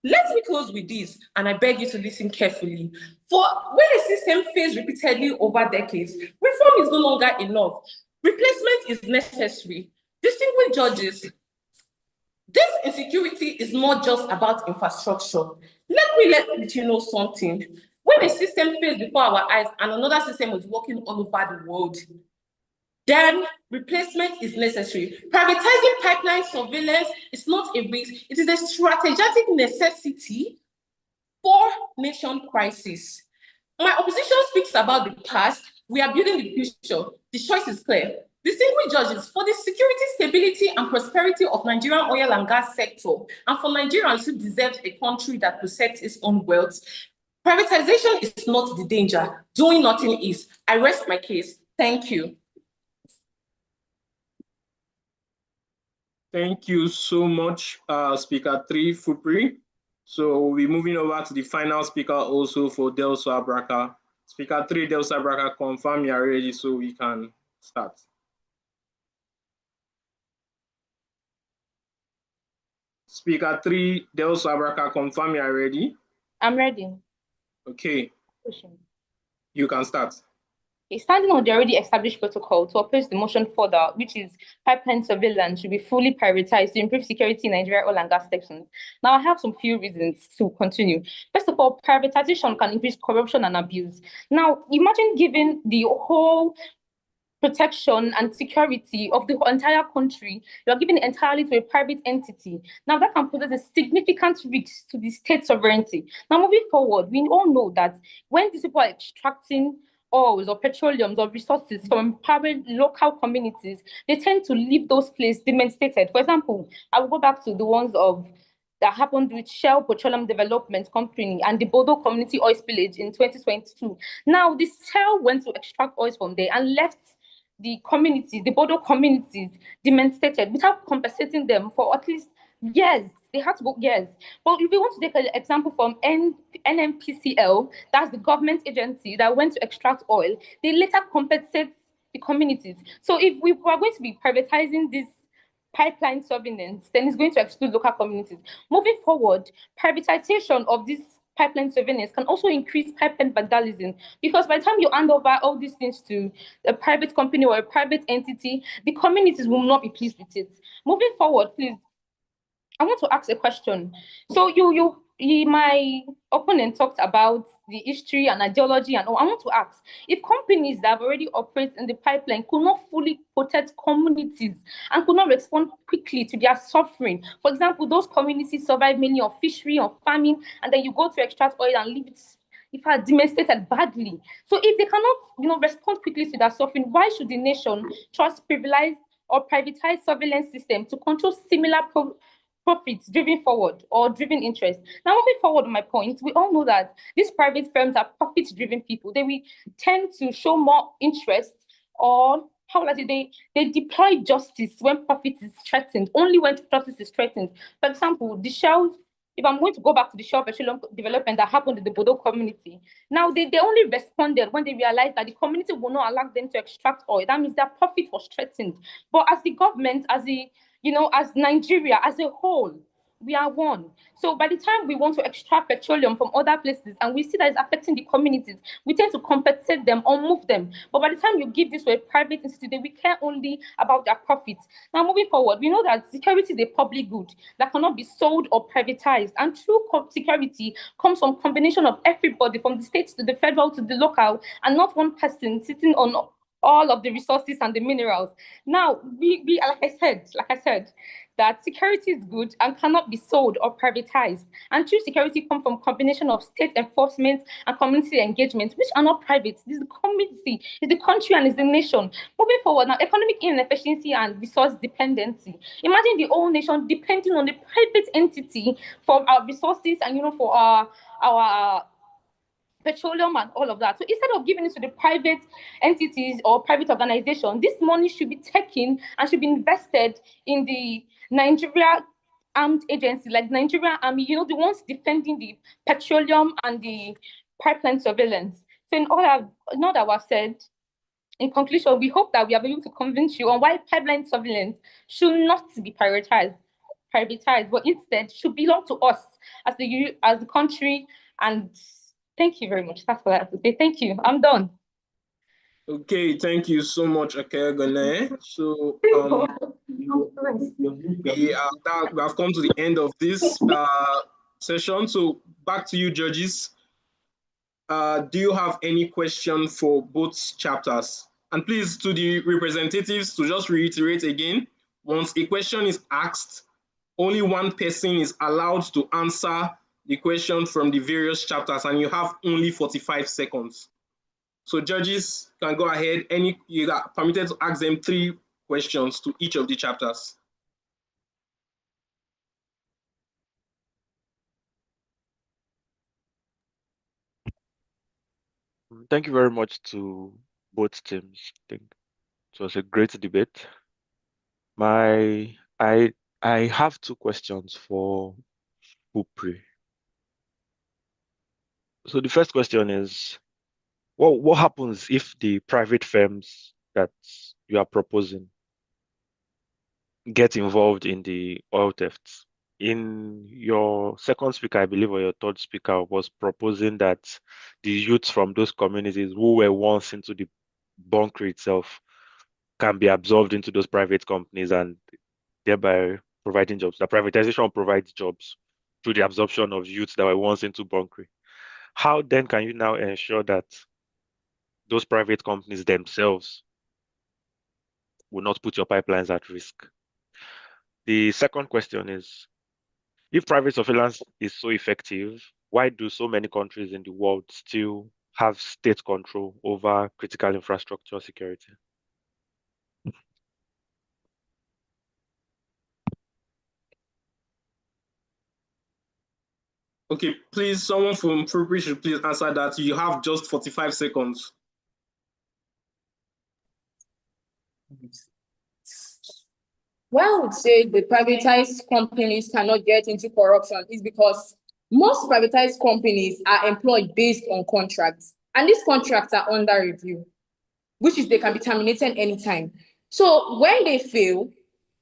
M: Let me close with this, and I beg you to listen carefully. For when a system fails repeatedly over decades, reform is no longer enough. Replacement is necessary. Distinguished judges, this insecurity is not just about infrastructure. Let you know something. When a system fails before our eyes and another system is working all over the world, then replacement is necessary. Privatizing pipeline surveillance is not a risk, it is a strategic necessity for nation crisis. My opposition speaks about the past, we are building the future. The choice is clear. Distinguished judges, for the security, stability, and prosperity of Nigerian oil and gas sector, and for Nigerians who deserve a country that protects its own wealth, privatization is not the danger. Doing nothing is. I rest my case. Thank you.
B: Thank you so much, Speaker 3, Fupri. So we'll be moving over to the final speaker also for Delso Abraka. Speaker 3, Delso Abraka, confirm you are ready so we can start. Speaker 3, Delso Abraka, confirm you are ready.
K: I'm ready.
B: Okay. You can start.
K: Standing on the already established protocol to oppose the motion further, which is pipeline surveillance should be fully prioritized to improve security in Nigeria oil and gas sections. Now, I have some few reasons to continue. First of all, privatization can increase corruption and abuse. Now, imagine giving the whole protection and security of the entire country, you are giving it entirely to a private entity. Now, that can pose a significant risk to the state sovereignty. Now, moving forward, we all know that when these people are extracting oils or petroleum or resources from private local communities, they tend to leave those places devastated. For example, I will go back to the ones that happened with Shell Petroleum Development Company and the Bodo Community Oil Spillage in 2022. Now, the Shell went to extract oils from there and left the communities, the Bodo communities, devastated without compensating them for at least years. They had to go years. But if we want to take an example from NNPCL, that's the government agency that went to extract oil, they later compensate the communities. So if we are going to be privatizing this pipeline surveillance, then it's going to exclude local communities. Moving forward, privatization of this pipeline surveillance can also increase pipeline vandalism, because by the time you hand over all these things to a private company or a private entity, the communities will not be pleased with it. Moving forward, please, I want to ask a question. So my opponent talked about the history and ideology and all. I want to ask, if companies that have already operated in the pipeline could not fully protect communities and could not respond quickly to their suffering, for example, those communities survive mainly on fishery, on farming, and then you go to extract oil and leave it if are demonstrated badly. So if they cannot, respond quickly to their suffering, why should the nation trust privileged or privatized surveillance system to control similar profits driven forward or driven interest? Now, moving forward on my point, we all know that these private firms are profit-driven people. They will tend to show more interest, or how will I say, they deploy justice when profit is threatened, only when justice is threatened. For example, the Shell, if I'm going to go back to the Shell Petroleum development that happened in the Bodo community, now they only responded when they realized that the community will not allow them to extract oil. That means their profit was threatened. But as the government, as Nigeria as a whole, we are one. So by the time we want to extract petroleum from other places and we see that it's affecting the communities, we tend to compensate them or move them. But by the time you give this to a private institute, we care only about their profits. Now, moving forward, we know that security is a public good that cannot be sold or privatized. And true security comes from a combination of everybody, from the state to the federal to the local, and not one person sitting on all of the resources and the minerals. Now, we like I said,
M: that security is good and cannot be sold or privatized. And true security comes from a combination of state enforcement and community engagement, which are not private. This is the community, it's the country, and it's the nation. Moving forward now, economic inefficiency and resource dependency. Imagine the whole nation depending on the private entity for our resources and, you know, for our petroleum and all of that. So instead of giving it to the private entities or private organizations, this money should be taken and should be invested in the Nigeria armed agency, like Nigerian Army, you know, the ones defending the petroleum and the pipeline surveillance. So in all that was said, in conclusion, we hope that we are able to convince you on why pipeline surveillance should not be privatized, but instead should belong to us as the country. And thank you very much. That's what I have to say. Thank you. I'm done.
B: Okay, thank you so much, Akayagone. So we have come to the end of this session. So back to you, judges. Do you have any question for both chapters? And please, to the representatives, to just reiterate again, once a question is asked, only one person is allowed to answer the question from the various chapters, and you have only 45 seconds. So judges can go ahead. You are permitted to ask them 3 questions to each of the chapters.
G: Thank you very much to both teams. I think it was a great debate. I have 2 questions for Bupri. So the first question is, what happens if the private firms that you are proposing get involved in the oil thefts? In your second speaker, I believe, or your third speaker, was proposing that the youths from those communities who were once into the bunker itself can be absorbed into those private companies and thereby providing jobs. The privatization provides jobs through the absorption of youths that were once into bunkering. How then can you now ensure that those private companies themselves will not put your pipelines at risk? The second question is, if private surveillance is so effective, why do so many countries in the world still have state control over critical infrastructure security?
B: Okay, please, someone from Fubri should please answer that. You have just 45 seconds.
K: Why I would say the privatized companies cannot get into corruption is because most privatized companies are employed based on contracts, and these contracts are under review, which is they can be terminated anytime. So when they fail,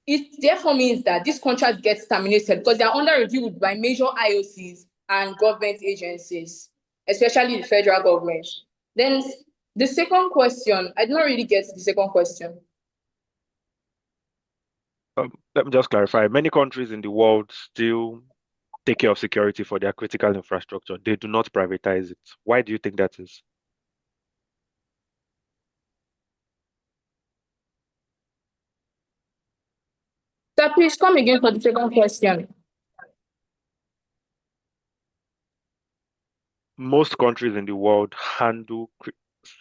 K: it therefore means that this contract gets terminated because they are under review by major IOCs and government agencies, especially the federal government. Then the second question, I did not really get the second question.
G: Let me just clarify. Many countries in the world still take care of security for their critical infrastructure. They do not privatize it. Why do you think that is?
K: Sir, please come again for the second question.
G: Most countries in the world handle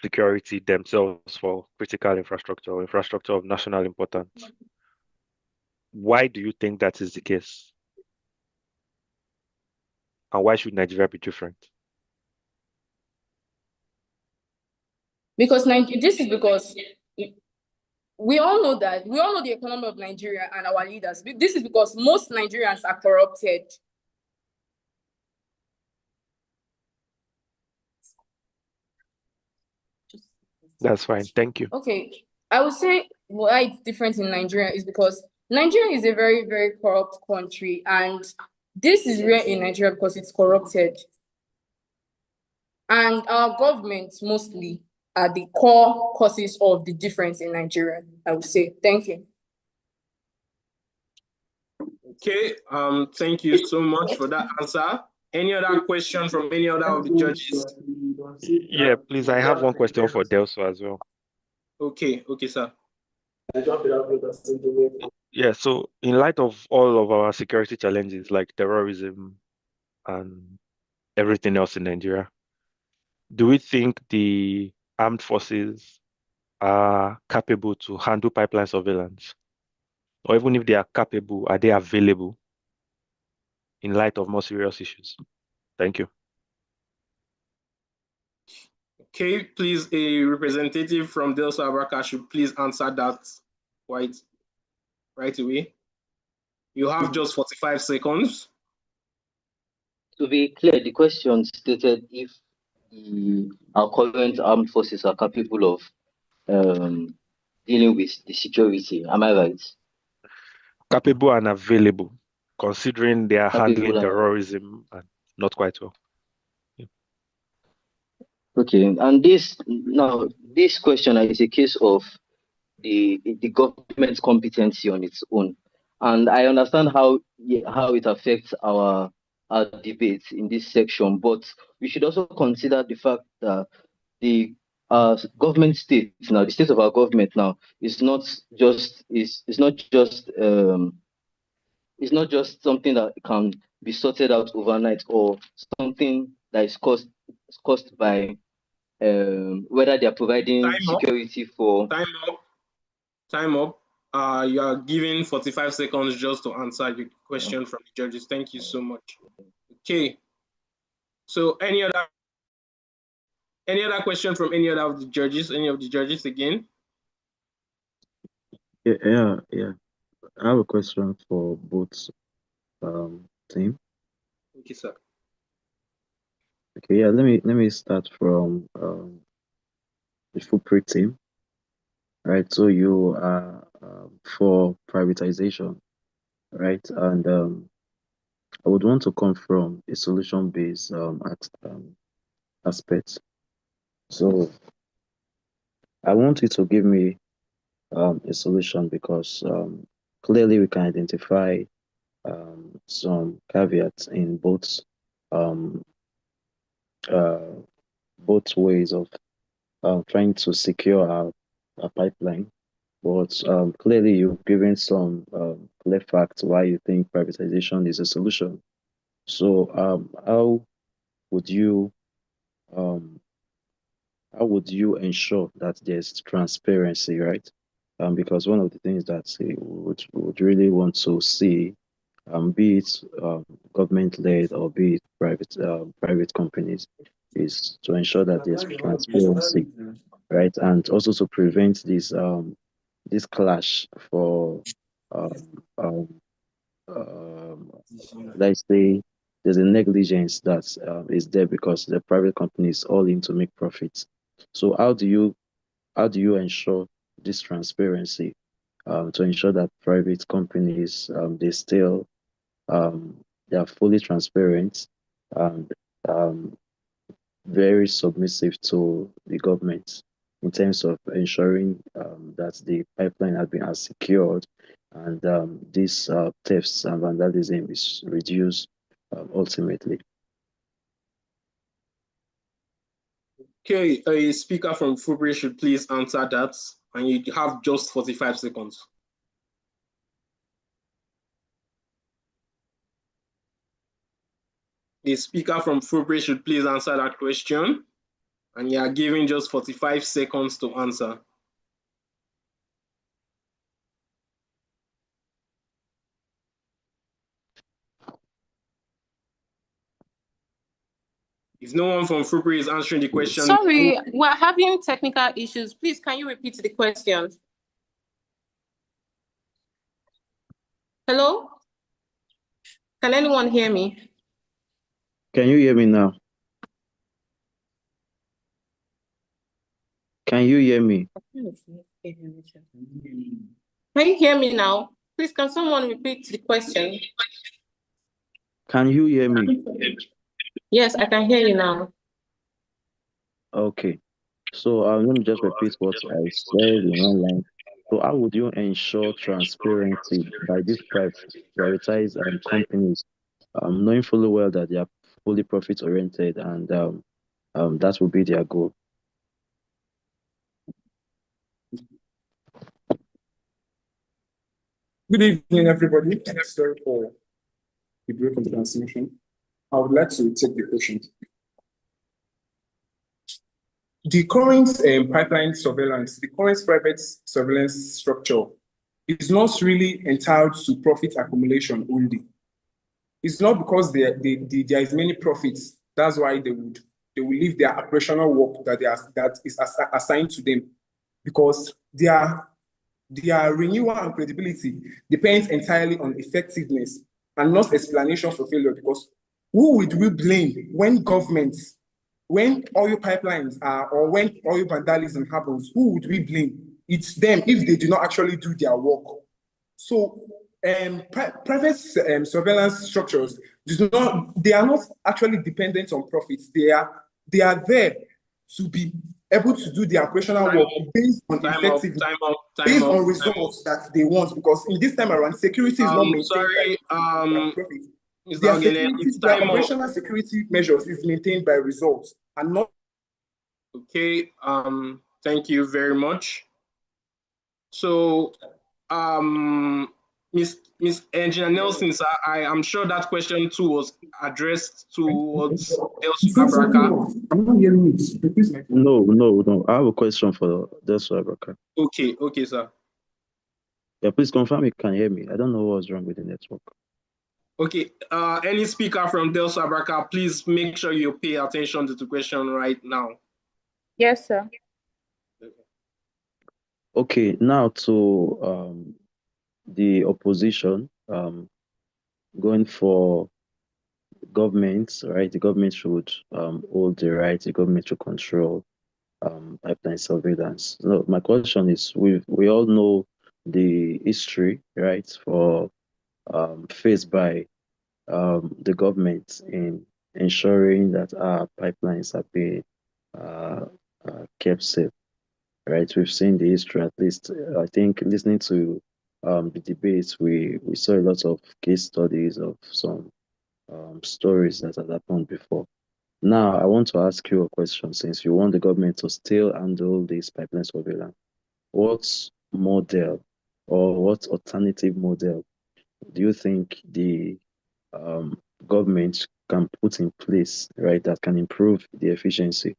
G: security themselves for critical infrastructure or infrastructure of national importance. Why do you think that is the case? And why should Nigeria be different?
K: Because this is because we all know the economy of Nigeria and our leaders. This is because most Nigerians are corrupted.
G: That's fine. Thank you.
K: Okay. I would say why it's different in Nigeria is because Nigeria is a very, very corrupt country, and this is rare in Nigeria because it's corrupted. And our governments mostly are the core causes of the difference in Nigeria, I would say. Thank you.
B: Okay, thank you so much for that answer. Any other question from any other of the judges?
G: Yeah, please, I have one question for Delso as well.
B: Okay, sir.
G: Yeah, so in light of all of our security challenges like terrorism and everything else in Nigeria, do we think the armed forces are capable to handle pipeline surveillance? Or even if they are capable, are they available in light of more serious issues? Thank you.
B: Okay, please, a representative from Delta Abraka should please answer that right away. You have just 45 seconds.
J: To be clear, the question stated if our current armed forces are capable of dealing with the security. Am I right?
G: Capable and available, considering they are handling
J: Capable and
G: terrorism and not quite well.
J: okay, and this question is a case of the government's competency on its own, and I understand how it affects our debate in this section, but we should also consider the fact that the government state now, the state of our government now, is not just it's not just something that can be sorted out overnight or something that is caused by whether they are providing security for.
B: Time up. You are given 45 seconds just to answer the question from the judges. Thank you so much. Okay. So any other question from any other of the judges? Any of the judges again?
N: Yeah. I have a question for both team.
B: Okay, sir.
N: Okay, yeah, let me start from the FUPRI team. Right, so you are for privatization, right? And I would want to come from a solution-based aspect. So I want you to give me a solution because clearly we can identify some caveats in both ways of trying to secure our pipeline. But clearly, you've given some clear facts why you think privatization is a solution. So, how would you ensure that there's transparency, right? Because one of the things that we would really want to see, be it government-led or be it private companies, is to ensure that there's transparency, right? And also to prevent this clash for let's say there's a negligence that is there because the private company is all in to make profits. So how do you ensure this transparency to ensure that private companies they are fully transparent and very submissive to the government in terms of ensuring that the pipeline has secured and these thefts and vandalism is reduced ultimately.
B: Okay, a speaker from FUPRI should please answer that, and you have just 45 seconds. The speaker from FUPRI should please answer that question, and you are given just 45 seconds to answer. If no one from FUPRI is answering the question.
M: Sorry, we're having technical issues. Please, can you repeat the question? Hello? Can anyone hear me?
N: Can you hear me now? Can you hear me?
M: Can you hear me now? Please, can someone repeat the question?
N: Can you hear me?
M: Yes, I can hear you now.
N: Okay. So let me just repeat what I said in one line. So how would you ensure transparency by these privatized companies, knowing fully well that they are fully profit-oriented and that will be their goal?
O: Good evening, everybody. Sorry for the break in transmission. I would like to take the question. The current pipeline surveillance, the current private surveillance structure is not really entitled to profit accumulation only. It's not because there is many profits. That's why they will leave their operational work that is assigned to them, because their renewal and credibility depends entirely on effectiveness and not explanation for failure. Because who would we blame when governments, when oil pipelines are, or when oil vandalism happens? Who would we blame? It's them if they do not actually do their work. So private surveillance structures they are not actually dependent on profits. They are there to be able to do the operational work based on effectiveness, based on results that they want. Because in this time around, security is not maintained by profit. Their operational security measures is maintained by results and not.
B: Okay. Thank you very much. So, Miss Engineer Nelson, sir, I am sure that question too was addressed towards Delsu Abraka.
O: I'm not hearing it.
N: No. I have a question for Delsu Abraka.
B: Okay, sir.
N: Yeah, please confirm you can hear me. I don't know what's wrong with the network.
B: Okay, any speaker from Delsu Abraka, please make sure you pay attention to the question right now.
K: Yes, sir.
N: Okay, now to the opposition going for governments, right? The government should hold the right, the government should control pipeline surveillance. No, my question is, we all know the history, right, for faced by the government in ensuring that our pipelines are being kept safe, right? We've seen the history, at least. I think listening to the debates, we saw a lot of case studies of some stories that had happened before. Now, I want to ask you a question. Since you want the government to still handle this pipeline surveillance, what model or what alternative model do you think the government can put in place, right, that can improve the efficiency?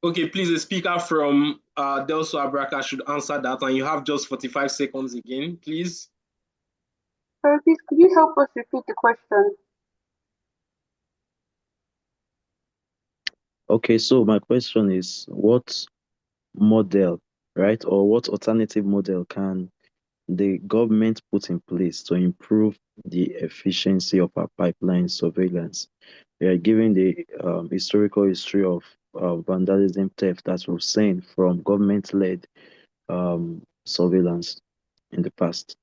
B: Okay, please, the speaker from Delsu Abraka should answer that, and you have just 45 seconds again, please.
L: Sorry, please, could you help us repeat the question?
N: Okay, so my question is, what model, right, or what alternative model can the government put in place to improve the efficiency of our pipeline surveillance? Given the historical history of vandalism, theft that we've seen from government-led surveillance in the past.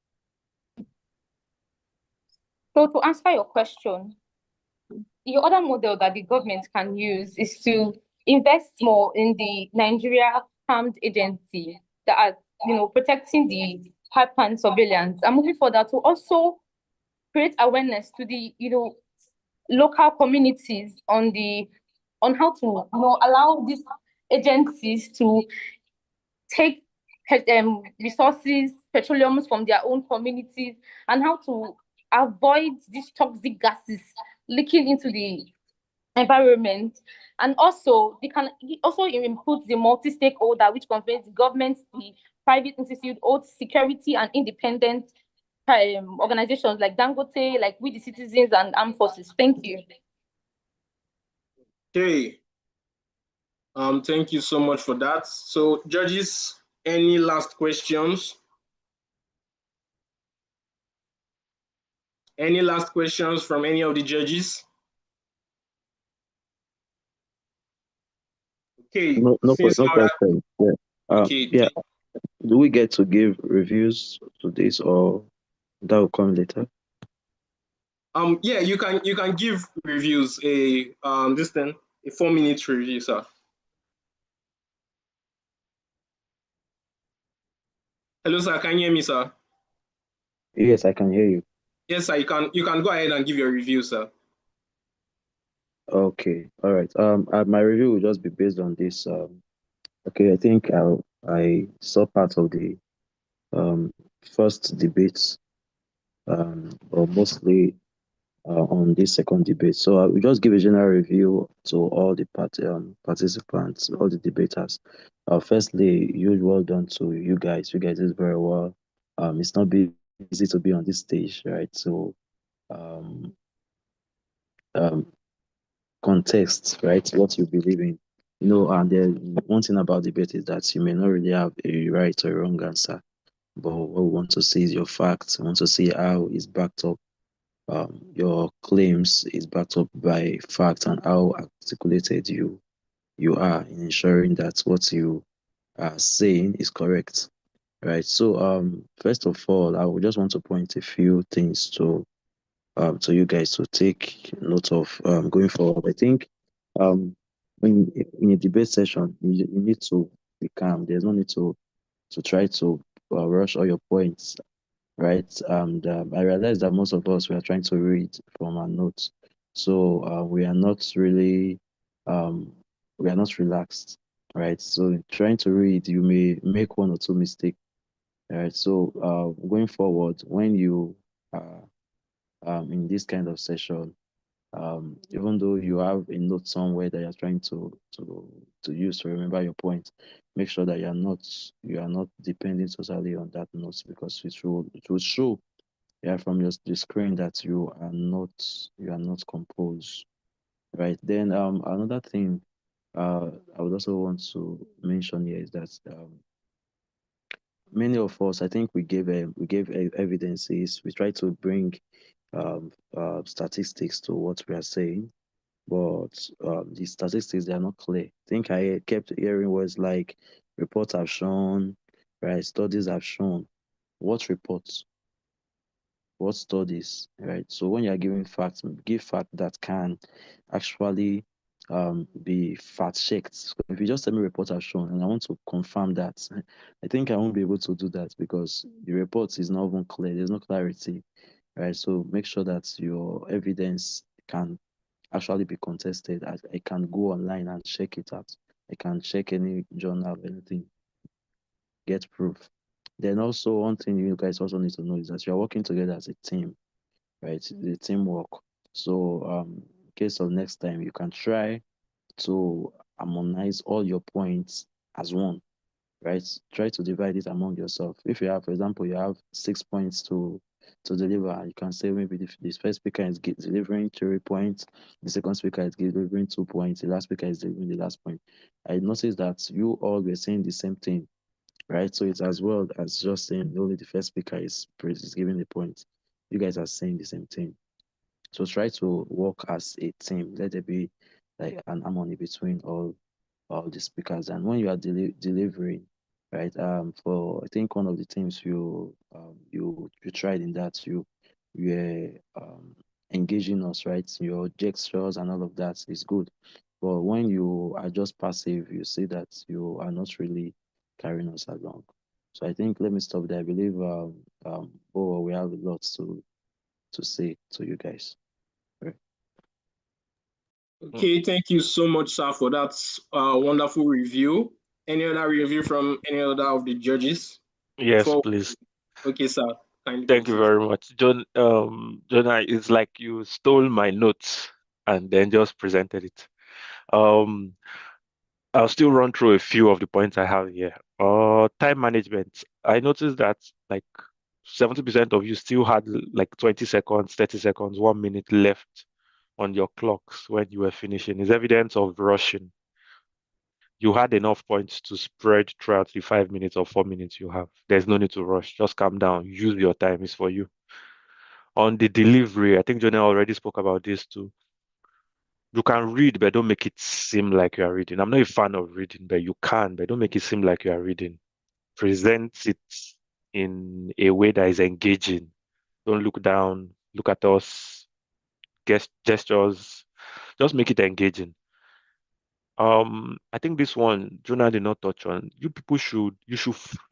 K: So to answer your question, the other model that the government can use is to invest more in the Nigeria Armed Agency that are, protecting the pipeline surveillance, and moving further to also create awareness to the, local communities on how to, allow these agencies to take resources, petroleum from their own communities, and how to avoid these toxic gases leaking into the environment. And also, they can also include the multi-stakeholder, which conveys the government, the private institute, oath security and independent organizations like Dangote, like We the Citizens and Armed Forces. Thank you.
B: Okay. Thank you so much for that. So, judges, any last questions? Any last questions from any of the judges? Okay.
N: No question. Yeah.
B: Okay.
N: Yeah. Do we get to give reviews to this, or that will come later?
B: Yeah, you can give reviews a 4-minute review, sir. Hello, sir. Can you hear me, sir?
N: Yes, I can hear you.
B: Yes, sir. You can go ahead and give your review, sir.
N: Okay, all right. My review will just be based on this. Okay, I think I saw part of the first debate, or mostly on this second debate. So I will just give a general review to all the participants, all the debaters. Firstly, huge well done to you guys. You guys did very well. It's not easy to be on this stage, right? So, um, um, context, right? What you believe in. And the one thing about debate is that you may not really have a right or a wrong answer, but what we want to see is your facts. We want to see how it's backed up. Your claims is backed up by facts and how articulated you are in ensuring that what you are saying is correct, right? So, first of all, I would just want to point a few things to you guys to take note of going forward. I think when in a debate session, you need to be calm. There's no need to try to rush all your points, right? And I realize that most of us we are trying to read from our notes, so um, we are not relaxed, right? So trying to read, you may make one or two mistakes, right? So going forward, when you are in this kind of session, even though you have a note somewhere that you're trying to use to remember your point, make sure that you are not depending totally on that note, because it will show, yeah, from the screen that you are not composed, right? Then another thing I would also want to mention here is that many of us, I think we gave evidences. We try to bring statistics to what we are saying, but the statistics, they are not clear. I think I kept hearing words like reports have shown, right? Studies have shown. What reports? What studies, right? So when you are giving facts, give fact that can actually be fact checked. So if you just tell me reports have shown and I want to confirm that, I think I won't be able to do that because the report is not even clear. There's no clarity, right? So make sure that your evidence can actually be contested. I can go online and check it out. I can check any journal, anything, get proof. Then also one thing you guys also need to know is that you're working together as a team, right? The teamwork. So in case of next time, you can try to harmonize all your points as one, right? Try to divide it among yourself. If you have, for example, you have 6 points to deliver, you can say maybe the first speaker is delivering 3 points, the second speaker is delivering 2 points, the last speaker is delivering the last point. I noticed that you all were saying the same thing, right? So it's as well as just saying only the first speaker is giving the point. You guys are saying the same thing. So try to work as a team. Let there be like an harmony between all the speakers. And when you are delivering, right? For I think one of the things you tried in that you were engaging us, right? Your gestures and all of that is good. But when you are just passive, you see that you are not really carrying us along. So I think let me stop there. I believe we have a lot to say to you guys. Right.
B: Okay, thank you so much, sir, for that wonderful review. Any other review from any other of the judges?
G: Yes, please.
B: Okay, sir.
G: Thank you very much. John, Jonah, it's like you stole my notes and then just presented it. I'll still run through a few of the points I have here. Time management. I noticed that like 70% of you still had like 20 seconds, 30 seconds, 1 minute left on your clocks when you were finishing. It's evidence of rushing. You had enough points to spread throughout the 5 minutes or 4 minutes you have. There's no need to rush. Just calm down. Use your time. It's for you. On the delivery, I think Jonah already spoke about this too. You can read, but don't make it seem like you are reading. I'm not a fan of reading, but you can, but don't make it seem like you are reading. Present it in a way that is engaging. Don't look down, look at us, gestures. Just make it engaging. I think this one Jonah did not touch on. You people should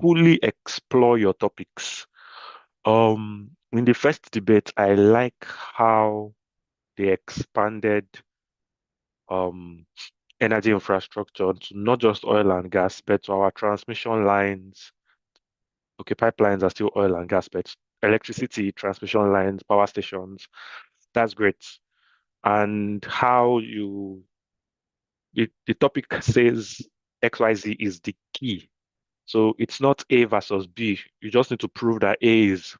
G: fully explore your topics. In the first debate, I like how they expanded energy infrastructure to not just oil and gas, but to our transmission lines. Okay, pipelines are still oil and gas, but electricity, transmission lines, power stations, that's great. And how the topic says XYZ is the key. So it's not A versus B. You just need to prove that A is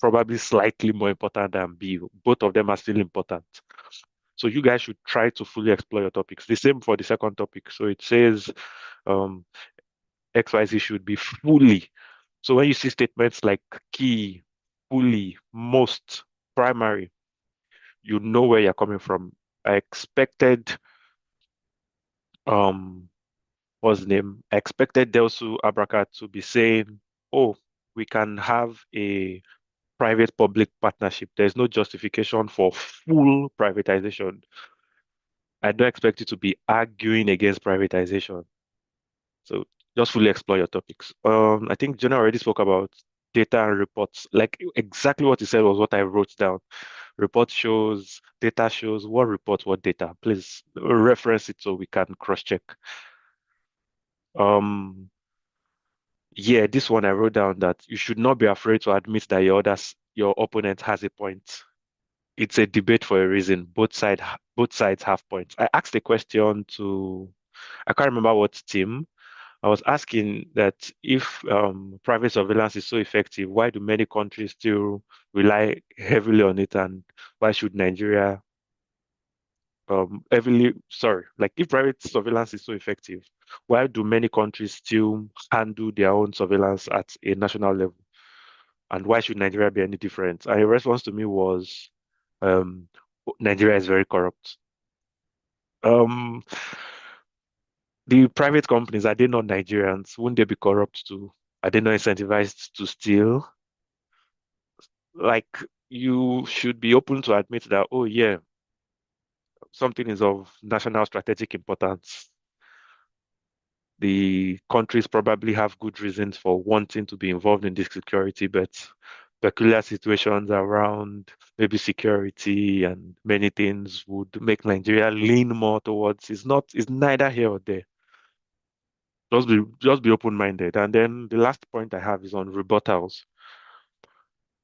G: probably slightly more important than B. Both of them are still important. So you guys should try to fully explore your topics. The same for the second topic. So it says XYZ should be fully. So when you see statements like key, fully, most, primary, you know where you're coming from. I expected what's the name? I expected Delsu Abraka to be saying, oh, we can have a private-public partnership. There's no justification for full privatization. I don't expect you to be arguing against privatization. So just fully explore your topics. I think Jenna already spoke about data and reports. Like exactly what he said was what I wrote down. Report shows, data shows, what report, what data. Please reference it so we can cross-check. Yeah, this one I wrote down that you should not be afraid to admit that your opponent has a point. It's a debate for a reason. Both sides have points. I asked a question to, I can't remember what team. I was asking that if private surveillance is so effective, why do many countries still rely heavily on it, and why should Nigeria like if private surveillance is so effective, why do many countries still handle their own surveillance at a national level? And why should Nigeria be any different? And the response to me was Nigeria is very corrupt. The private companies, are they not Nigerians? Wouldn't they be corrupt too? Are they not incentivized to steal? Like, you should be open to admit that, oh yeah, something is of national strategic importance. The countries probably have good reasons for wanting to be involved in this security, but peculiar situations around maybe security and many things would make Nigeria lean more towards it's neither here or there. Just be open-minded. And then the last point I have is on rebuttals.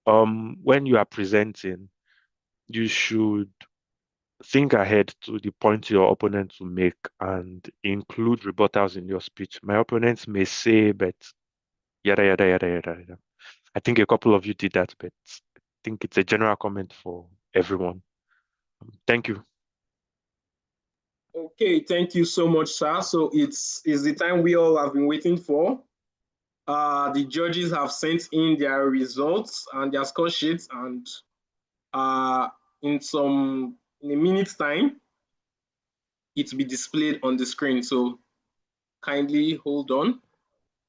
G: When you are presenting, you should think ahead to the point your opponent will make and include rebuttals in your speech. My opponents may say, but yada yada yada yada yada. I think a couple of you did that, but I think it's a general comment for everyone. Thank you.
B: Okay, thank you so much, sir. So it's the time we all have been waiting for. The judges have sent in their results and their score sheets, and in a minute's time, it will be displayed on the screen. So kindly hold on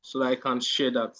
B: so that I can share that.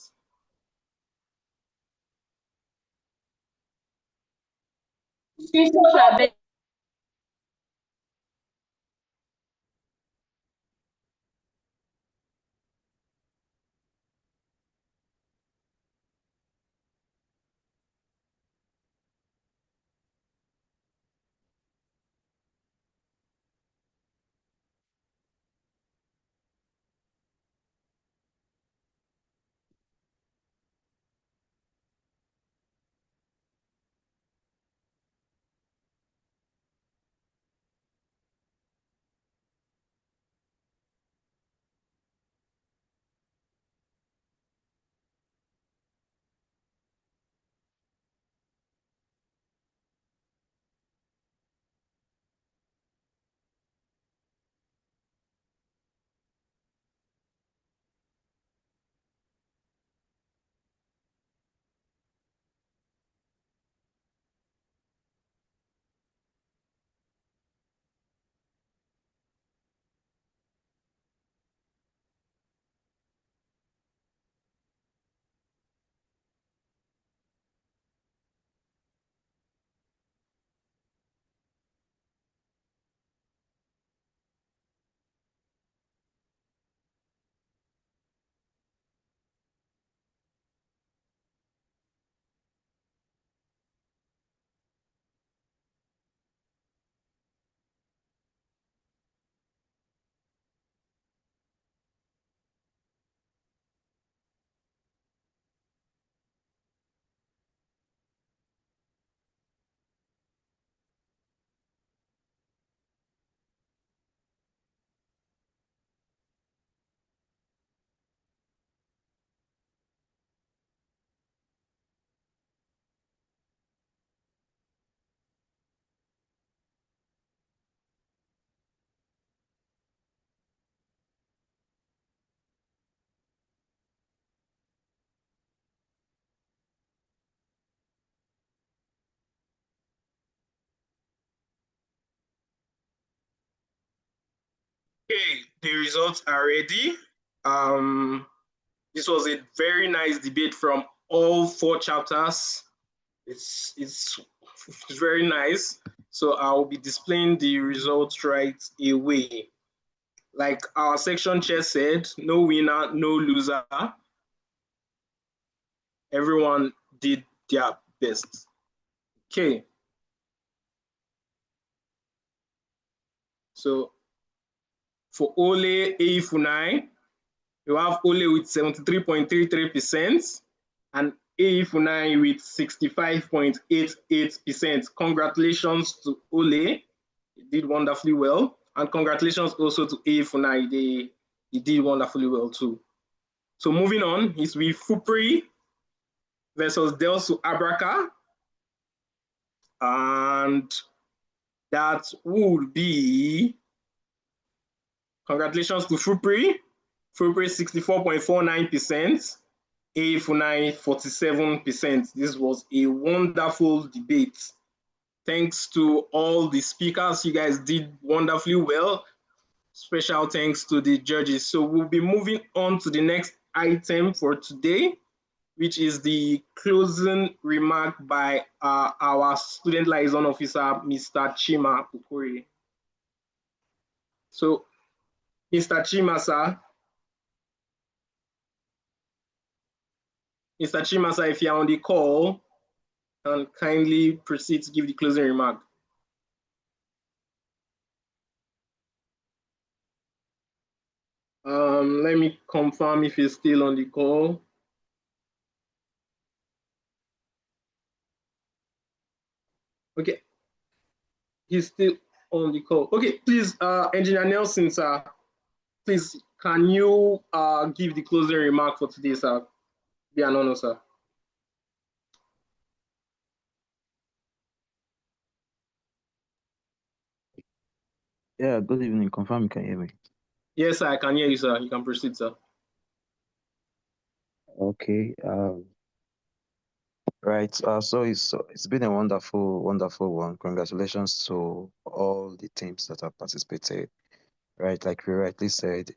B: the results are ready. This was a very nice debate from all 4 chapters. It's very nice. So I'll be displaying the results right away. Like our section chair said, no winner, no loser. Everyone did their best. Okay. So for Ole AE-FUNAI, you have Ole with 73.33% and AE-FUNAI with 65.88%. Congratulations to Ole. He did wonderfully well. And congratulations also to AE-FUNAI. He did wonderfully well too. So moving on is with FUPRI versus Delsu Abraka. And that would be, congratulations to FUPRI. FUPRI 64.49%, AE-FUNAI 47%. This was a wonderful debate. Thanks to all the speakers. You guys did wonderfully well. Special thanks to the judges. So we'll be moving on to the next item for today, which is the closing remark by our student liaison officer, Mr. Chima Pukuri. So, Mr. Chima, sir. Mr. Chima, sir, if you're on the call, and kindly proceed to give the closing remark. Let me confirm if he's still on the call. Okay, he's still on the call. Okay, please, Engineer Nelson, sir, please, can you give the closing remark for today, sir? Be an honor, sir.
N: Yeah, good evening. Confirm you can hear me.
B: Yes, sir, I can hear you, sir. You can proceed, sir.
N: Okay. Right. So it's been a wonderful one. Congratulations to all the teams that have participated. Right, like we rightly said,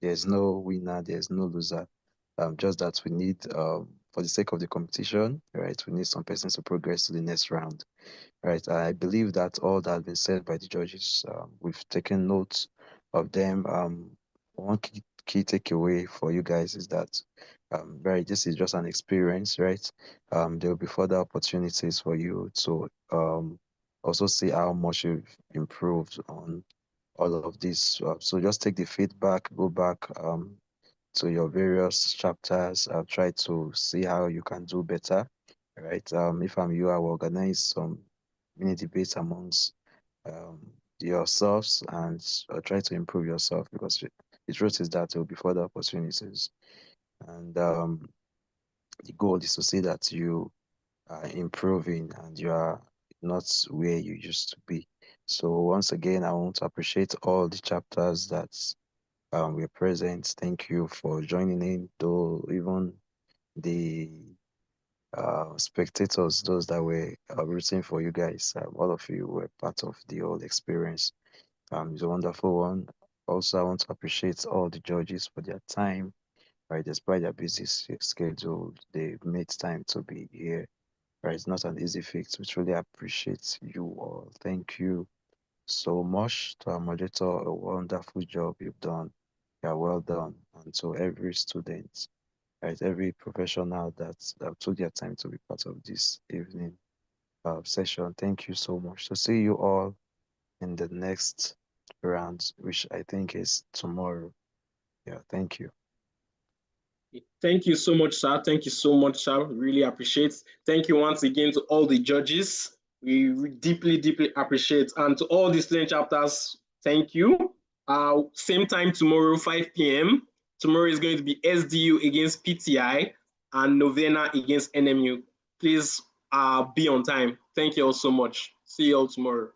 N: there's no winner, there's no loser. Just that we need, for the sake of the competition, right, we need some persons to progress to the next round. Right. I believe that all that has been said by the judges, we've taken notes of them. One key takeaway for you guys is that, right, this is just an experience, right? There will be further opportunities for you to also see how much you've improved on all of this. So just take the feedback, go back to your various chapters, try to see how you can do better, right? If I'm you, I will organize some mini debates amongst yourselves and try to improve yourself, because the truth is that there will be further opportunities. And the goal is to see that you are improving and you are not where you used to be. So once again, I want to appreciate all the chapters that were present. Thank you for joining in, though even the spectators, those that were rooting for you guys, all of you were part of the whole experience. It's a wonderful one. Also, I want to appreciate all the judges for their time. Right, despite their busy schedule, they made time to be here. Right, it's not an easy fix. We truly appreciate you all. Thank you so much to our moderator. A wonderful job you've done. Yeah, well done. And to every student, right, every professional that took their time to be part of this evening session. Thank you so much. So see you all in the next round, which I think is tomorrow. Yeah, thank you.
B: Thank you so much, sir. Thank you so much, sir. Really appreciate. Thank you once again to all the judges. We deeply, deeply appreciate. And to all the student chapters, thank you. Same time tomorrow, 5 p.m. Tomorrow is going to be SDU against PTI and Novena against NMU. Please be on time. Thank you all so much. See you all tomorrow.